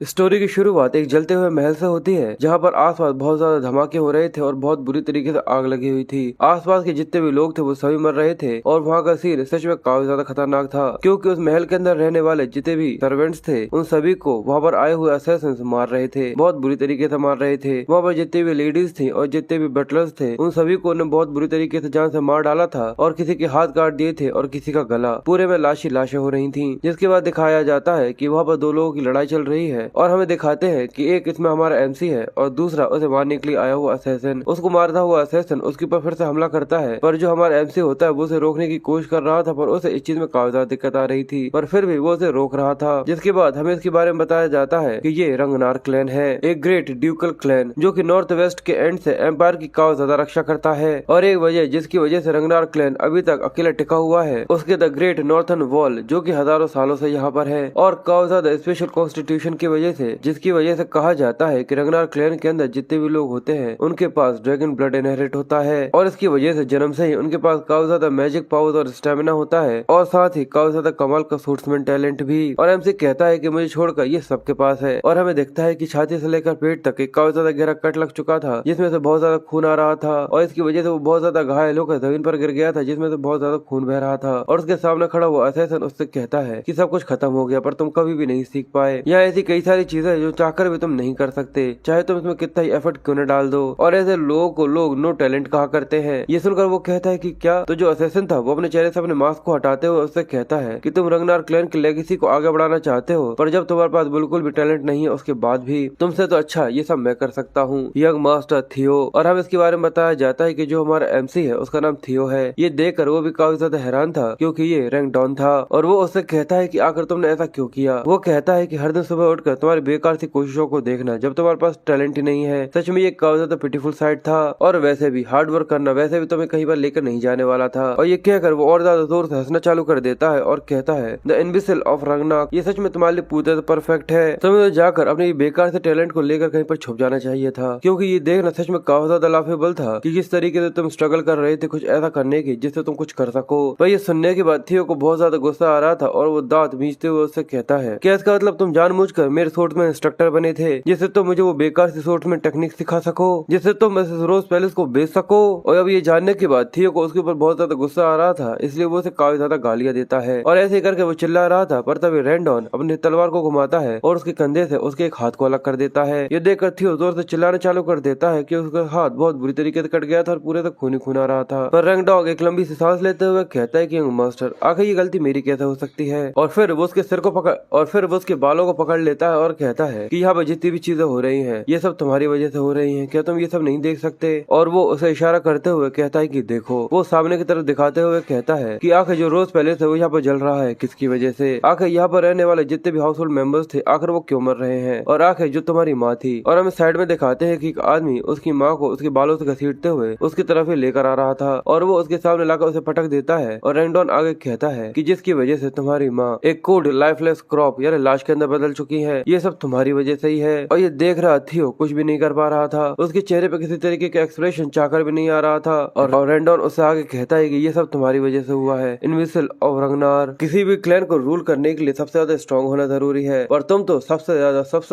Story की शुरुआत एक जलते हुए महल से होती है, जहाँ पर आसपास बहुत ज्यादा धमाके हो रहे थे और बहुत बुरी तरीके से आग लगी हुई थी। आसपास के जितने भी लोग थे वो सभी मर रहे थे और वहाँ का सीन सच में काफी ज्यादा खतरनाक था, क्योंकि उस महल के अंदर रहने वाले जितने भी सर्वेंट्स थे उन सभी को वहाँ पर आए हुए असैसिन्स मार रहे थे, बहुत बुरी तरीके से मार रहे थे। वहाँ पर जितने भी लेडीज थी और जितने भी बटलर्स थे उन सभी को उन्होंने बहुत बुरी तरीके से जान से मार डाला था और किसी के हाथ काट दिए थे और किसी का गला। पूरे में लाशें हो रही थी, जिसके बाद दिखाया जाता है कि वहाँ पर दो लोगों की लड़ाई चल रही है और हमें दिखाते हैं कि एक इसमें हमारा एमसी है और दूसरा उसे मारने के लिए आया हुआ असैसिन। उसको मारता हुआ असैसिन उसके ऊपर फिर से हमला करता है, पर जो हमारा एमसी होता है वो उसे रोकने की कोशिश कर रहा था, पर उसे इस चीज में काफी ज्यादा दिक्कत आ रही थी, पर फिर भी वो उसे रोक रहा था। जिसके बाद हमें इसके बारे में बताया जाता है कि ये रंगनार क्लैन है, एक ग्रेट ड्यूकल क्लैन जो कि नॉर्थ वेस्ट के एंड से एम्पायर की काफी ज्यादा रक्षा करता है। और एक वजह जिसकी वजह से रंगनार क्लैन अभी तक अकेला टिका हुआ है उसके द ग्रेट नॉर्थन वॉल, जो कि हजारों सालों से यहाँ पर है, और काफी ज्यादा स्पेशल कॉन्स्टिट्यूशन की वजह से, जिसकी वजह से कहा जाता है कि रंगनार क्लैन के अंदर जितने भी लोग होते हैं उनके पास ड्रैगन ब्लड इनहेरिट होता है और इसकी वजह से जन्म से ही उनके पास काफी ज्यादा मैजिक पावर्स और स्टेमिना होता है और साथ ही काफी ज्यादा कमाल का सूट्समैन टैलेंट भी। और एमसी कहता है कि मुझे छोड़कर ये सबके पास है, और हमें दिखता है कि छाती से लेकर पेट तक एक काफी ज्यादा गहरा कट लग चुका था जिसमें से बहुत ज्यादा खून आ रहा था और इसकी वजह से वो बहुत ज्यादा घायल होकर जमीन पर गिर गया था जिसमें से बहुत ज्यादा खून बह रहा था। और उसके सामने खड़ा हुआ असैसिन उससे कहता है कि सब कुछ खत्म हो गया पर तुम कभी भी नहीं सीख पाए। यहाँ ऐसी कई सारी चीजें जो चाहकर भी तुम नहीं कर सकते, चाहे तुम इसमें कितना ही एफर्ट क्यों न डाल दो। और ऐसे लोगों को लोग नो टैलेंट कहा करते हैं। ये सुनकर वो कहता है कि क्या, तो जो असैसिन था वो अपने चेहरे से अपने मास्क को हटाते हुए उससे कहता है कि तुम रंगनार क्लैन की लेगेसी को आगे बढ़ाना चाहते हो, पर जब तुम्हारे पास बिल्कुल भी टैलेंट नहीं है उसके बाद भी तुमसे तो अच्छा ये सब मैं कर सकता हूँ, यंग मास्टर थियो। और हम इसके बारे में बताया जाता है कि जो हमारा एमसी है उसका नाम थियो है। ये देखकर वो भी काफी ज्यादा हैरान था क्योंकि ये रैंक डाउन था और वो उससे कहता है कि आखिर तुमने ऐसा क्यों किया। वो कहता है कि हर दिन सुबह उठकर तुम्हारी बेकार सी कोशिशों को देखना जब तुम्हारे पास टैलेंट ही नहीं है। सच में ये काफी ज्यादा पिटीफुल साइड था, और वैसे भी हार्ड वर्क करना वैसे भी तुम्हें कहीं पर लेकर नहीं जाने वाला था। और ये कहकर वो और ज्यादा जोर से हंसना चालू कर देता है और कहता है द इनविजिबल ऑफ रंगनाक, ये सच में तुम्हारे लिए पूरे परफेक्ट है। तुम्हें तो जाकर अपने बेकार से टैलेंट को लेकर कहीं पर छुप जाना चाहिए था, क्योंकि ये देखना सच में काफी ज्यादा लाफेबल था कि किस तरीके से तुम स्ट्रगल कर रहे थे कुछ ऐसा करने की जिससे तुम कुछ कर सको। पर ये सुनने के बाद थियो को बहुत ज्यादा गुस्सा आ रहा था और वो दांत भींचते हुए उससे कहता है क्या इसका मतलब तुम जानबूझकर मेरे सोर्ट में इंस्ट्रक्टर बने थे जिससे तुम मुझे वो बेकार सी सोर्ट में टेक्निक सिखा सको, जिससे तुम रोज पैलेस को बेच सको। और अब ये जानने के बाद थियो को उसके ऊपर बहुत ज्यादा गुस्सा आ रहा था, इसलिए वो उसे काफी ज्यादा गालियां देता है और ऐसे करके वो चिल्ला रहा था। पर तभी रैंडॉन अपनी तलवार को घुमाता है और उसके कंधे से उसके एक हाथ को अलग कर देता है। ये देखकर थियो जोर से चिल्लाना चालू कर देता है कि उसका हाथ बहुत बुरी तरीके से कट गया था और पूरे तक खून ही खून आ रहा था। पर रैंकडॉग एक लंबी सी सांस लेते हुए कहता है कि यंग मास्टर आखिर ये गलती मेरी कैसे हो सकती है। और फिर वो उसके सिर को पकड़ और फिर वो उसके बालों को पकड़ लेता है और कहता है कि यहाँ पर जितनी भी चीजें हो रही हैं ये सब तुम्हारी वजह से हो रही हैं, क्या तुम ये सब नहीं देख सकते। और वो उसे इशारा करते हुए कहता है कि देखो। वो सामने की तरफ दिखाते हुए कहता है कि आखिर जो रोज पैलेस है वो यहाँ पर जल रहा है किसकी वजह से, आखिर यहाँ पर रहने वाले जितने भी हाउस होल्ड मेंबर्स थे आखिर वो क्यों मर रहे हैं, और आखिर जो तुम्हारी माँ थी। और हमें साइड में दिखाते हैं कि एक आदमी उसकी माँ को उसके बालों से घसीटते हुए उसकी तरफ ही लेकर आ रहा था और वो उसके सामने लाकर उसे पटक देता है। और रैंडॉन आगे कहता है कि जिसकी वजह से तुम्हारी माँ एक कोड लाइफलेस क्रॉप यानी लाश के अंदर बदल चुकी है, ये सब तुम्हारी वजह से ही है। और ये देख रहा थियो कुछ भी नहीं कर पा रहा था, उसके चेहरे पे किसी तरीके का एक्सप्रेशन चाहकर भी नहीं आ रहा था। और रैंडॉन उससे आगे कहता है कि ये सब तुम्हारी वजह से हुआ है। इनविजिबल ऑफ रंगनार, किसी भी क्लैन को रूल करने के लिए सबसे ज्यादा स्ट्रॉन्ग होना जरूरी है और तुम तो सबसे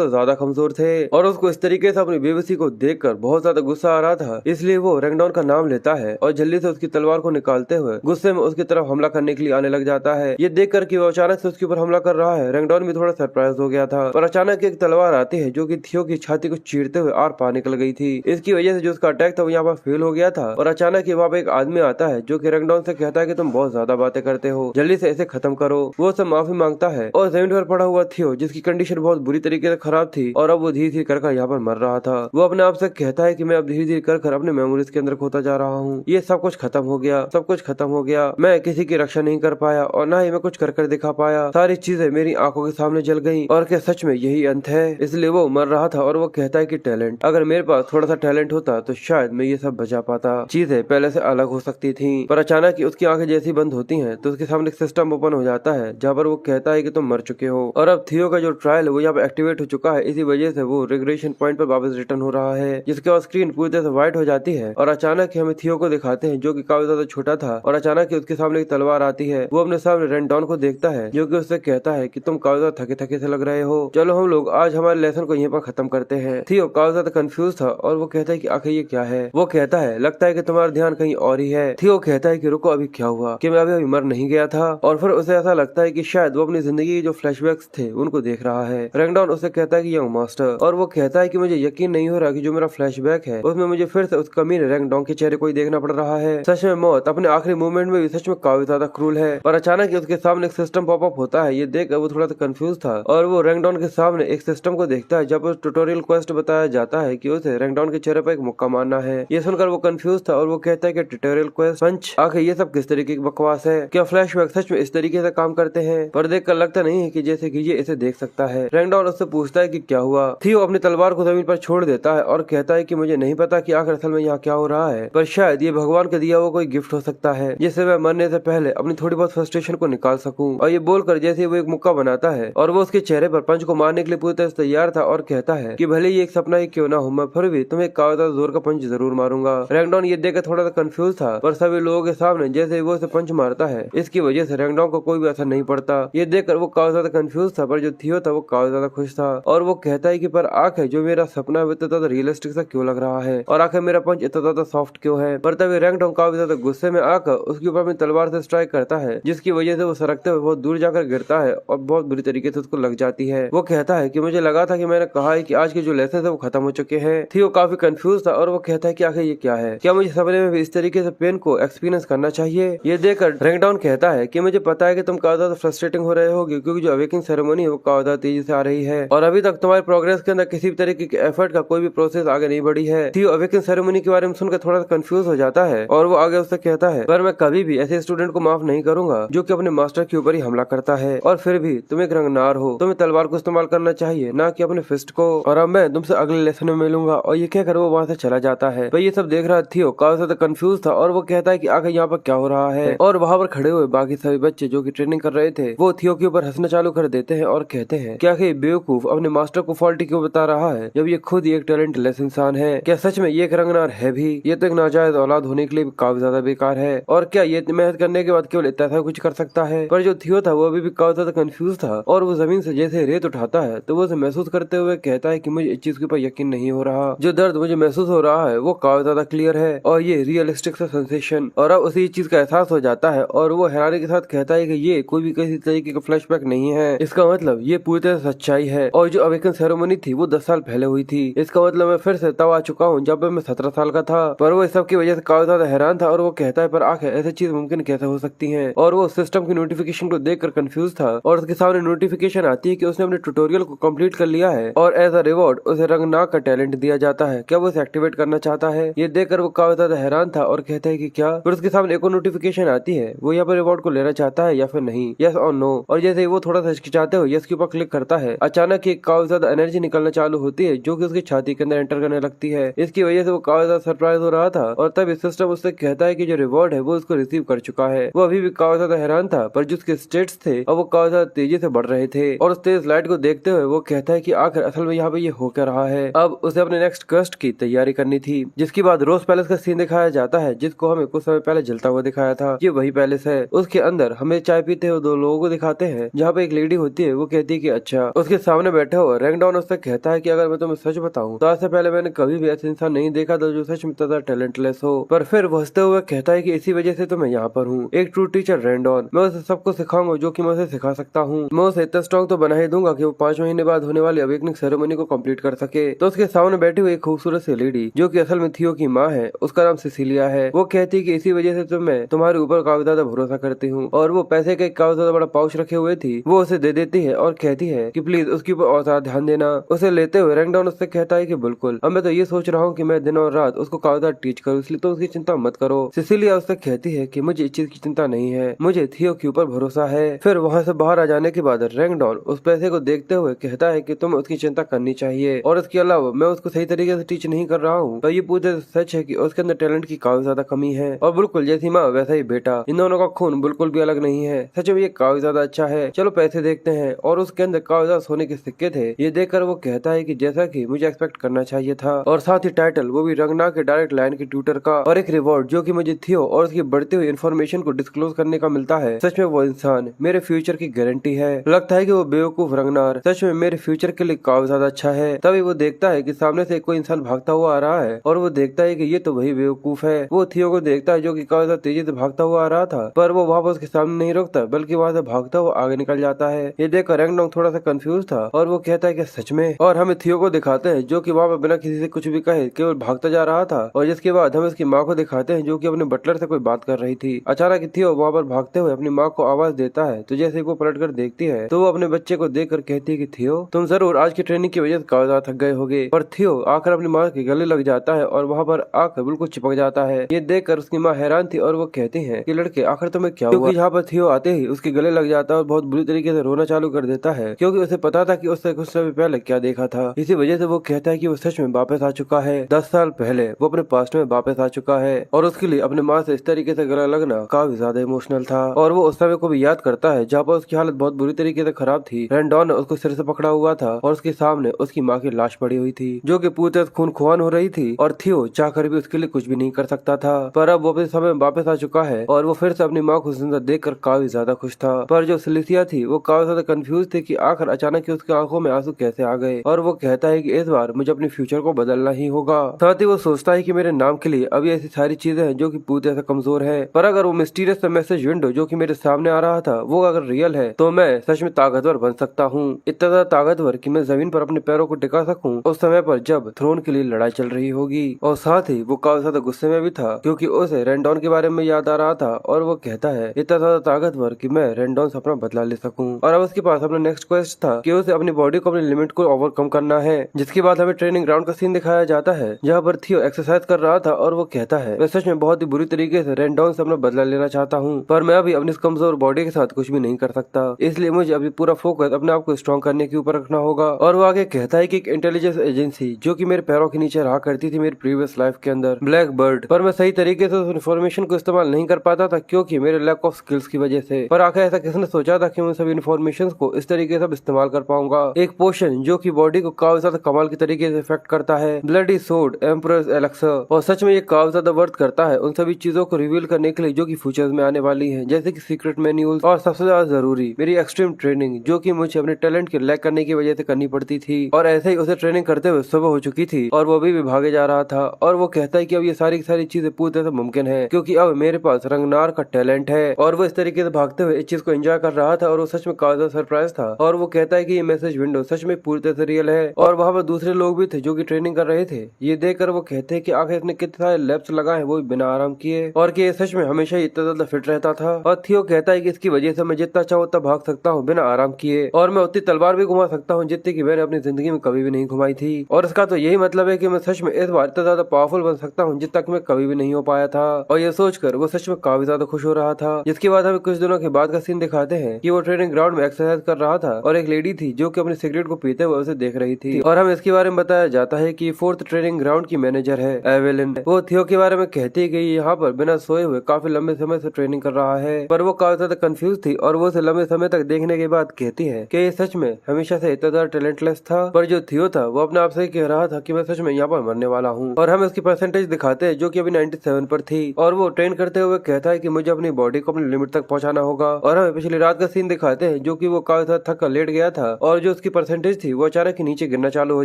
ज्यादा कमजोर थे। और उसको इस तरीके से अपनी बेबसी को देखकर बहुत ज्यादा गुस्सा आ रहा था, इसलिए वो रैंकडॉन का नाम लेता है और जल्दी से उसकी तलवार को निकालते हुए गुस्से में उसकी तरफ हमला करने के लिए आने लग जाता है। ये देखकर कि वो अचानक से उसके ऊपर हमला कर रहा है, रैंकडॉन भी थोड़ा सरप्राइज हो गया था। पर अचानक एक तलवार आती है जो कि थियो की छाती को चीरते हुए आर पार निकल गई थी। इसकी वजह से जो उसका अटैक था वो यहाँ पर फेल हो गया था। और अचानक वहाँ पे एक आदमी आता है जो कि रैंकडॉन से कहता है कि तुम बहुत ज्यादा बातें करते हो, जल्दी से इसे खत्म करो। वो उससे माफी मांगता है और जमीन पर पड़ा हुआ थियो जिसकी कंडीशन बहुत बुरी तरीके से खराब थी और अब वो धीरे धीरे कर यहाँ पर मर रहा था। वो अपने आप से कहता है कि मैं अब धीरे धीरे कर अपने मेमोरीज के अंदर खोता जा रहा हूँ, ये सब कुछ खत्म हो गया, सब कुछ खत्म हो गया। मैं किसी की रक्षा नहीं कर पाया और ना ही मैं कुछ कर दिखा पाया, सारी चीजें मेरी आंखों के सामने जल गई और क्या सच में यही अंत है। इसलिए वो मर रहा था और वो कहता है कि टैलेंट, अगर मेरे पास थोड़ा सा टैलेंट होता तो शायद मैं ये सब बचा पाता, चीजें पहले से अलग हो सकती थी। पर अचानक उसकी आंखें जैसी बंद होती हैं तो उसके सामने एक सिस्टम ओपन हो जाता है जहाँ पर वो कहता है कि तुम मर चुके हो और अब थियो का जो ट्रायल है वो यहाँ पे एक्टिवेट हो चुका है। इसी वजह से वो रिग्रेशन पॉइंट पर वापस रिटर्न हो रहा है, जिसके बाद स्क्रीन पूरी तरह से व्हाइट हो जाती है और अचानक हमें थियो को दिखाते हैं जो कि काफी ज्यादा छोटा था। और अचानक उसके सामने एक तलवार आती है। वो अपने सामने रैंडॉन को देखता है जो कि उससे कहता है कि तुम काफी ज्यादा थके थके से लग रहे हो, चलो हम लोग आज हमारे लेसन को यहीं पर खत्म करते हैं। थियो काफी ज्यादा कंफ्यूज था और वो कहता है कि आखिर ये क्या है। वो कहता है लगता है कि तुम्हारा ध्यान कहीं और ही है। थियो कहता है कि रुको अभी क्या हुआ, कि मैं अभी मर नहीं गया था। और फिर उसे ऐसा लगता है कि शायद वो अपनी जिंदगी के जो फ्लैशबैक्स थे उनको देख रहा है। रैंगडाउन उसे कहता है कि यंग मास्टर, और वो कहता है कि मुझे यकीन नहीं हो रहा कि जो मेरा फ्लैशबैक है उसमें मुझे फिर से उस कमीने रैंगडाउन के चेहरे को ही देखना पड़ रहा है। सच में मौत अपने आखिरी मूवमेंट में भी सच में काफी ज्यादा क्रूल है। और अचानक ही उसके सामने एक सिस्टम पॉपअप होता है। ये देख वो थोड़ा सा कंफ्यूज था और वो रैंगडाउन के सामने एक सिस्टम को देखता है जब उस ट्यूटोरियल क्वेस्ट बताया जाता है कि उसे रैंगडाउन के चेहरे पर एक मुक्का मारना है। ये सुनकर वो कंफ्यूज था और वो कहता है कि ट्यूटोरियल क्वेस्ट पंच, आखिर ये सब किस तरीके की बकवास है? क्या फ्लैशबैक सच में इस तरीके से काम करते हैं? पर देख कर लगता नहीं है कि जैसे कि ये इसे देख सकता है। रैंगडाउन उससे पूछता है कि क्या हुआ। थियो अपनी तलवार को जमीन पर छोड़ देता है और कहता है कि मुझे नहीं पता कि आखिर असल में यहाँ क्या हो रहा है, पर शायद ये भगवान का दिया हुआ कोई गिफ्ट हो सकता है जिससे मैं मरने से पहले अपनी थोड़ी बहुत फ्रस्ट्रेशन को निकाल सकूं। और ये बोलकर जैसे वो एक मुक्का बनाता है और वो उसके चेहरे पर पंच को मारने के लिए पूरी तरह से तैयार था और कहता है कि भले ही एक सपना ही क्यों ना हो, मैं फिर भी तुम्हें कावदा जोर का पंच जरूर मारूंगा। रैंगडाउन ये देखकर थोड़ा सा कंफ्यूज था, पर सभी लोगों के सामने जैसे वो उसे पंच मारता है इसकी वजह से रैंगडाउन को कोई भी असर नहीं पड़ता। ये देखकर वो काफी ज्यादा कंफ्यूज था, पर जो थियो था वो काफी ज्यादा खुश था। और वो कहता है कि पर आखिर जो मेरा सपना है इतना ज्यादा रियलिस्टिक सा क्यों लग रहा है, और आखिर मेरा पंच इतना ज्यादा सॉफ्ट क्यों है। पर तभी रैंगडाउन काफी ज्यादा गुस्से में आकर उसके ऊपर अपनी तलवार से स्ट्राइक करता है, जिसकी वजह से वो सरकते हुए बहुत दूर जाकर गिरता है और बहुत बुरी तरीके से उसको लग जाती है। वो कहता है कि मुझे लगा था कि मैंने कहा है कि आज के जो लेसन है वो खत्म हो चुके हैं। थियो काफी कंफ्यूज था और वो कहता है कि आखिर ये क्या है, क्या मुझे सपने में भी इस तरीके से पेन को एक्सपीरियंस करना चाहिए? ये देखकर रैंगडाउन कहता है कि मुझे पता है कि तुम काफी ज्यादा फ्रस्ट्रेटिंग हो रहे होगे, क्योंकि जो अवेकिंग सेरेमनी है वो काफी ज्यादा तेजी से आ रही है और अभी तक तुम्हारे प्रोग्रेस के अंदर किसी भी तरीके के एफर्ट का कोई भी प्रोसेस आगे नहीं बढ़ी है। थियो अवेकिंग सेरेमनी के बारे में सुनकर थोड़ा सा कंफ्यूज हो जाता है और वो आगे उससे कहता है पर मैं कभी भी ऐसे स्टूडेंट को माफ नहीं करूंगा जो कि अपने मास्टर के ऊपर ही हमला करता है, और फिर भी तुम एक रंगनार हो, तुम्हें तलवार को इस्तेमाल करना चाहिए ना कि अपने फिस्ट को। और अब मैं तुमसे अगले लेसन में मिलूंगा। और ये कहकर वो वहाँ से चला जाता है। तो ये सब देख रहा थियो काफी ज्यादा कंफ्यूज था और वो कहता है कि आखिर यहाँ पर क्या हो रहा है। और वहाँ पर खड़े हुए बाकी सभी बच्चे जो कि ट्रेनिंग कर रहे थे वो थियो के ऊपर हंसना चालू कर देते हैं और कहते हैं क्या कि बेवकूफ अपने मास्टर को फॉल्टी क्यों बता रहा है जब ये खुद ही एक टैलेंटलेस इंसान है। क्या सच में ये एक रंगनार है भी? ये तो एक नाजायज औलाद होने के लिए काफी ज्यादा बेकार है। और क्या ये मेहनत करने के बाद केवल इतना कुछ कर सकता है? पर जो थियो था वो अभी भी काफी ज्यादा कंफ्यूज था और वो जमीन से जैसे रेत उठाता है तो वो उसे महसूस करते हुए कहता है कि मुझे इस चीज के ऊपर यकीन नहीं हो रहा। जो दर्द मुझे महसूस हो रहा है वो काफी ज्यादा क्लियर है और ये रियलिस्टिक सा सेंसेशन। और अब उसी चीज का एहसास हो जाता है और वो हैरानी के साथ कहता है कि ये कोई भी किसी तरीके का फ्लैशबैक नहीं है। इसका मतलब ये पूरी तरह सच्चाई है और जो अवेकन सेरेमनी थी वो 10 साल पहले हुई थी। इसका मतलब मैं फिर से तब आ चुका हूँ जब मैं 17 साल का था। पर वो इस सब की वजह से काफी ज्यादा हैरान था और वो कहता है पर आखिर ऐसी चीज मुमकिन कैसे हो सकती है। और वो सिस्टम की नोटिफिकेशन को देखकर कंफ्यूज था और उसके सामने नोटिफिकेशन आती है कि उसने अपने ट्यूटोरियल को कंप्लीट कर लिया है और एज अ रिवॉर्ड उसे रंगनाग का टैलेंट दिया जाता है। क्या वो उसे एक्टिवेट करना चाहता है? ये देखकर वो काफी ज्यादा हैरान था और कहता है कि क्या? फिर उसके सामने एक और नोटिफिकेशन आती है, वो यहाँ पर रिवॉर्ड को लेना चाहता है या फिर नहीं, यस और नो। और जैसे ही वो थोड़ा सा हिचकिचाते हुए यस के ऊपर क्लिक करता है अचानक एक काफी ज्यादा एनर्जी निकलना चालू होती है जो कि उसकी छाती के अंदर एंटर करने लगती है। इसकी वजह से वो काफी ज्यादा सरप्राइज हो रहा था और तब इस सिस्टम उससे कहता है कि जो रिवॉर्ड है वो उसको रिसीव कर चुका है। वो अभी भी काफी ज्यादा हैरान था पर जो उसके स्टेट्स थे और वो काफी ज्यादा तेजी से बढ़ रहे थे और उस तेज लाइट को देखते हुए वो कहता है कि आखिर असल में यहाँ पे ये हो क्या रहा है। अब उसे अपने नेक्स्ट क्वेस्ट की तैयारी करनी थी, जिसके बाद रोज पैलेस का सीन दिखाया जाता है जिसको हमें कुछ समय पहले जलता हुआ दिखाया था। ये वही पैलेस है। उसके अंदर हमें चाय पीते हुए 2 लोगों को दिखाते हैं जहाँ पे एक लेडी होती है। वो कहती है कि अच्छा। उसके सामने बैठे हुए रैंगडाउन उससे कहता है कि अगर मैं तुम्हें सच बताऊं तो आज से पहले मैंने कभी भी ऐसा इंसान नहीं देखा था जो सच में ज्यादा टैलेंटलेस हो। पर फिर वो हंसते हुए कहता है कि इसी वजह से तो मैं यहाँ पर हूँ, एक ट्रू टीचर रैंडॉन। मैं उसे सबको सिखाऊंगा जो कि मैं उसे सिखा सकता हूँ। मैं उसे इतना स्ट्रॉन्ग तो बना ही दूंगा कि वो 5 महीने बाद होने वाली अवेकनिंग सेरेमनी को कंप्लीट कर सके। तो उसके सामने बैठी हुई एक खूबसूरत सी लेडी जो कि असल में थियो की माँ है, उसका नाम सिसिलिया है। वो कहती है कि इसी वजह से तो मैं तुम्हारे ऊपर काफी ज्यादा भरोसा करती हूँ। और वो पैसे का एक काफी ज्यादा बड़ा पाउच रखे हुए थी वो उसे दे देती है और कहती है कि प्लीज उसके ऊपर और ज्यादा ध्यान देना। उसे लेते हुए रैंगडाउन उससे कहता है कि बिल्कुल, अब मैं तो ये सोच रहा हूँ कि मैं दिन और रात उसको काफी ज्यादा टीच करूँ, इसलिए तो उसकी चिंता मत करो। सिसिलिया उससे कहती है कि मुझे इस चीज की चिंता नहीं है, मुझे थियो के ऊपर भरोसा है। फिर वहाँ से बाहर आ जाने के बाद रैंगडाउन उस पैसे को देखते हुए कहता है कि तुम्हें उसकी चिंता करनी चाहिए और इसके अलावा मैं उसको सही तरीके से टीच नहीं कर रहा हूँ। तो ये पूरे सच है कि उसके अंदर टैलेंट की काफी ज्यादा कमी है और बिल्कुल जैसी माँ वैसा ही बेटा, इन दोनों का खून बिल्कुल भी अलग नहीं है। सच में ये काफी ज्यादा अच्छा है। चलो पैसे देखते हैं। और उसके अंदर काफी ज्यादा सोने के सिक्के थे। ये देखकर वो कहता है कि जैसा कि मुझे एक्सपेक्ट करना चाहिए था, और साथ ही टाइटल वो भी रंगनाग के डायरेक्ट लाइन के ट्यूटर का, और एक रिवॉर्ड जो कि मुझे थियो और उसकी बढ़ती हुई इन्फॉर्मेशन को डिस्क्लोज करने का मिलता है। सच में वो इंसान मेरे फ्यूचर की गारंटी है। लगता है कि वो बेवकूफ रंगनार यार सच में मेरे फ्यूचर के लिए काफी ज्यादा अच्छा है। तभी वो देखता है कि सामने से कोई इंसान भागता हुआ आ रहा है और वो देखता है कि ये तो वही बेवकूफ है। वो थियो को देखता है जो कि काफी ज्यादा तेजी से भागता हुआ आ रहा था, पर वो वहाँ पर उसके सामने नहीं रुकता बल्कि वहाँ से भागता हुआ आगे निकल जाता है। ये देखकर रैंगडोंग थोड़ा सा कंफ्यूज था और वो कहता है कि सच में, और हमें थियो को दिखाते हैं जो कि वहाँ पर बिना किसी से कुछ भी कहे केवल भागता जा रहा था। और जिसके बाद हम उसकी माँ को दिखाते हैं जो कि अपने बटलर से कोई बात कर रही थी। अचानक थियो वहाँ पर भागते हुए अपनी माँ को आवाज देता है, तो जैसे वो पलट कर देखती है तो वो अपने बच्चे को देख कर कहती है कि थियो तुम जरूर आज की ट्रेनिंग की वजह से काफी ज्यादा थक गए होगे। पर थियो आकर अपनी माँ के गले लग जाता है और वहाँ पर आकर बिल्कुल चिपक जाता है। ये देखकर उसकी माँ हैरान थी और वो कहती है कि लड़के आखिर तुम्हें क्या हुआ। क्योंकि यहाँ पर थियो आते ही उसके गले लग जाता है और बहुत बुरी तरीके से रोना चालू कर देता है, क्योंकि उसे पता था कि उसने कुछ समय पहले क्या देखा था। इसी वजह से वो कहता है कि वो सच में वापस आ चुका है। 10 साल पहले वो अपने पास्ट में वापस आ चुका है और उसके लिए अपने माँ से इस तरीके से गला लगना काफी ज्यादा इमोशनल था। और वो उस समय को भी याद करता है जहाँ पर उसकी हालत बहुत बुरी तरीके से खराब थी। रैंडॉन उसको सिर से पकड़ा हुआ था और उसके सामने उसकी माँ की लाश पड़ी हुई थी जो कि पूरी तरह खून खुआन हो रही थी और थियो चाहकर भी उसके लिए कुछ भी नहीं कर सकता था। पर अब वो अपने समय में वापस आ चुका है और वो फिर से अपनी माँ को जिंदा देखकर काफी ज्यादा खुश था। पर जो सिलिसिया थी वो काफी ज्यादा कंफ्यूज थी कि आखिर अचानक उसकी आंखों में आंसू कैसे आ गए। और वो कहता है कि इस बार मुझे अपने फ्यूचर को बदलना ही होगा। साथ ही वो सोचता है कि मेरे नाम के लिए अभी ऐसी सारी चीजें हैं जो कि पूरी तरह से कमजोर है, पर अगर वो मिस्टीरियस मैसेज विंडो जो कि मेरे सामने आ रहा था वो अगर रियल है तो मैं सच में ताकतवर बन सकता हूँ। इतना ज्यादा ताकतवर कि मैं जमीन पर अपने पैरों को टिका सकूं उस समय पर जब थ्रोन के लिए लड़ाई चल रही होगी। और साथ ही वो काफी ज्यादा गुस्से में भी था क्योंकि उसे रैंडॉन के बारे में याद आ रहा था और वो कहता है इतना ज्यादा ताकतवर कि मैं रैंडॉन से अपना बदला ले सकूं। और अब उसके पास अपना नेक्स्ट क्वेस्ट था कि उसे अपनी बॉडी को अपनी लिमिट को ओवरकम करना है। जिसके बाद हमें ट्रेनिंग ग्राउंड का सीन दिखाया जाता है जहाँ पर थियो एक्सरसाइज कर रहा था और वो कहता है मैं सच में बहुत ही बुरी तरीके से रैंडॉन से अपना बदला लेना चाहता हूँ, पर मैं अभी अपनी कमजोर बॉडी के साथ कुछ भी नहीं कर सकता, इसलिए मुझे अभी पूरा फोकस अपने आप को स्ट्रॉन्ग करने के ऊपर रखना होगा। और वो आगे कहता है कि एक इंटेलिजेंस एजेंसी जो कि मेरे पैरों के नीचे रहा करती थी मेरी प्रीवियस लाइफ के अंदर, ब्लैक बर्ड, पर मैं सही तरीके से उस इन्फॉर्मेशन को इस्तेमाल नहीं कर पाता था क्योंकि मेरे लैक ऑफ स्किल्स की वजह से। पर आखिर ऐसा किसने सोचा था कि मैं सभी इन्फॉर्मेशन को इस तरीके से इस्तेमाल कर पाऊंगा। एक पोशन जो की बॉडी को काफी ज्यादा कमाल की तरीके से इफेक्ट करता है, ब्लडी सोर्ड एम्परर्स एलेक्सर, और सच में ये काफी ज्यादा वर्थ करता है उन सभी चीजों को रिवील करने के लिए जो कि फ्यूचर्स में आने वाली है, जैसे कि सीक्रेट मेन्यूज और सबसे ज्यादा जरूरी मेरी एक्सट्रीम ट्रेनिंग जो कि मुझे अपने टैलेंट के लैक करने की वजह से करनी पड़ती थी। और ऐसे ही उसे ट्रेनिंग करते हुए सुबह हो चुकी थी और वो भी भागे जा रहा था। और वो कहता है कि अब ये सारी चीजें पूरी तरह से मुमकिन है क्योंकि अब मेरे पास रंगनार का टैलेंट है। और वो इस तरीके से भागते हुए इस चीज को एंजॉय कर रहा था और वो सच में काफी ज्यादा सरप्राइज था। और वो कहता है कि ये मैसेज विंडो सच में पूरी तरह से रियल है। और वहाँ पर दूसरे लोग भी थे जो कि ट्रेनिंग कर रहे थे। ये देखकर वो कहते हैं कि आखिर इसने कितने सारे लैप्स लगाए वो भी बिना आराम किए और कि ये सच में हमेशा ही इतना ज्यादा फिट रहता था। और थियो कहता है कि इसकी वजह से मैं जितना चाहूँ उतना भाग सकता हूँ बिना आराम किए और मैं उतनी तलवार भी घुमा सकता हूँ जितनी की मैंने अपनी जिंदगी में कभी भी नहीं घुमाई थी। और इसका तो यही मतलब है कि मैं सच में इस बार इतना ज्यादा पावरफुल बन सकता हूँ जितना कि मैं कभी भी नहीं हो पाया था। और ये सोचकर वो सच में काफी ज्यादा खुश हो रहा था। जिसके बाद हमें कुछ दिनों के बाद का सीन दिखाते हैं कि वो ट्रेनिंग ग्राउंड में एक्सरसाइज कर रहा था और एक लेडी थी जो कि अपने सिगरेट को पीते हुए उसे देख रही थी। और हमें इसके बारे में बताया जाता है कि 4th ट्रेनिंग ग्राउंड की मैनेजर है एवेलिन। वो थियो के बारे में कहती है कि यहाँ पर बिना सोए हुए काफी लंबे समय से ट्रेनिंग कर रहा है, पर वो काफी ज्यादा कंफ्यूज थी और वो उसे लंबे समय तक देखने के बाद कहती है कि ये सच में हमेशा से इतना ज्यादा टैलेंटलेस था। पर जो थियो था वो अपने आप से कह रहा था कि मैं सच में यहाँ पर मरने वाला हूँ। और हम इसकी परसेंटेज दिखाते हैं जो कि अभी 97 पर थी। और वो ट्रेन करते हुए कहता है कि मुझे अपनी बॉडी को अपनी लिमिट तक पहुंचाना होगा। और हमें पिछली रात का सीन दिखाते हैं जो कि वो काफी ज्यादा थक कर लेट गया था और जो उसकी परसेंटेज थी वो अचानक ही नीचे गिरना चालू हो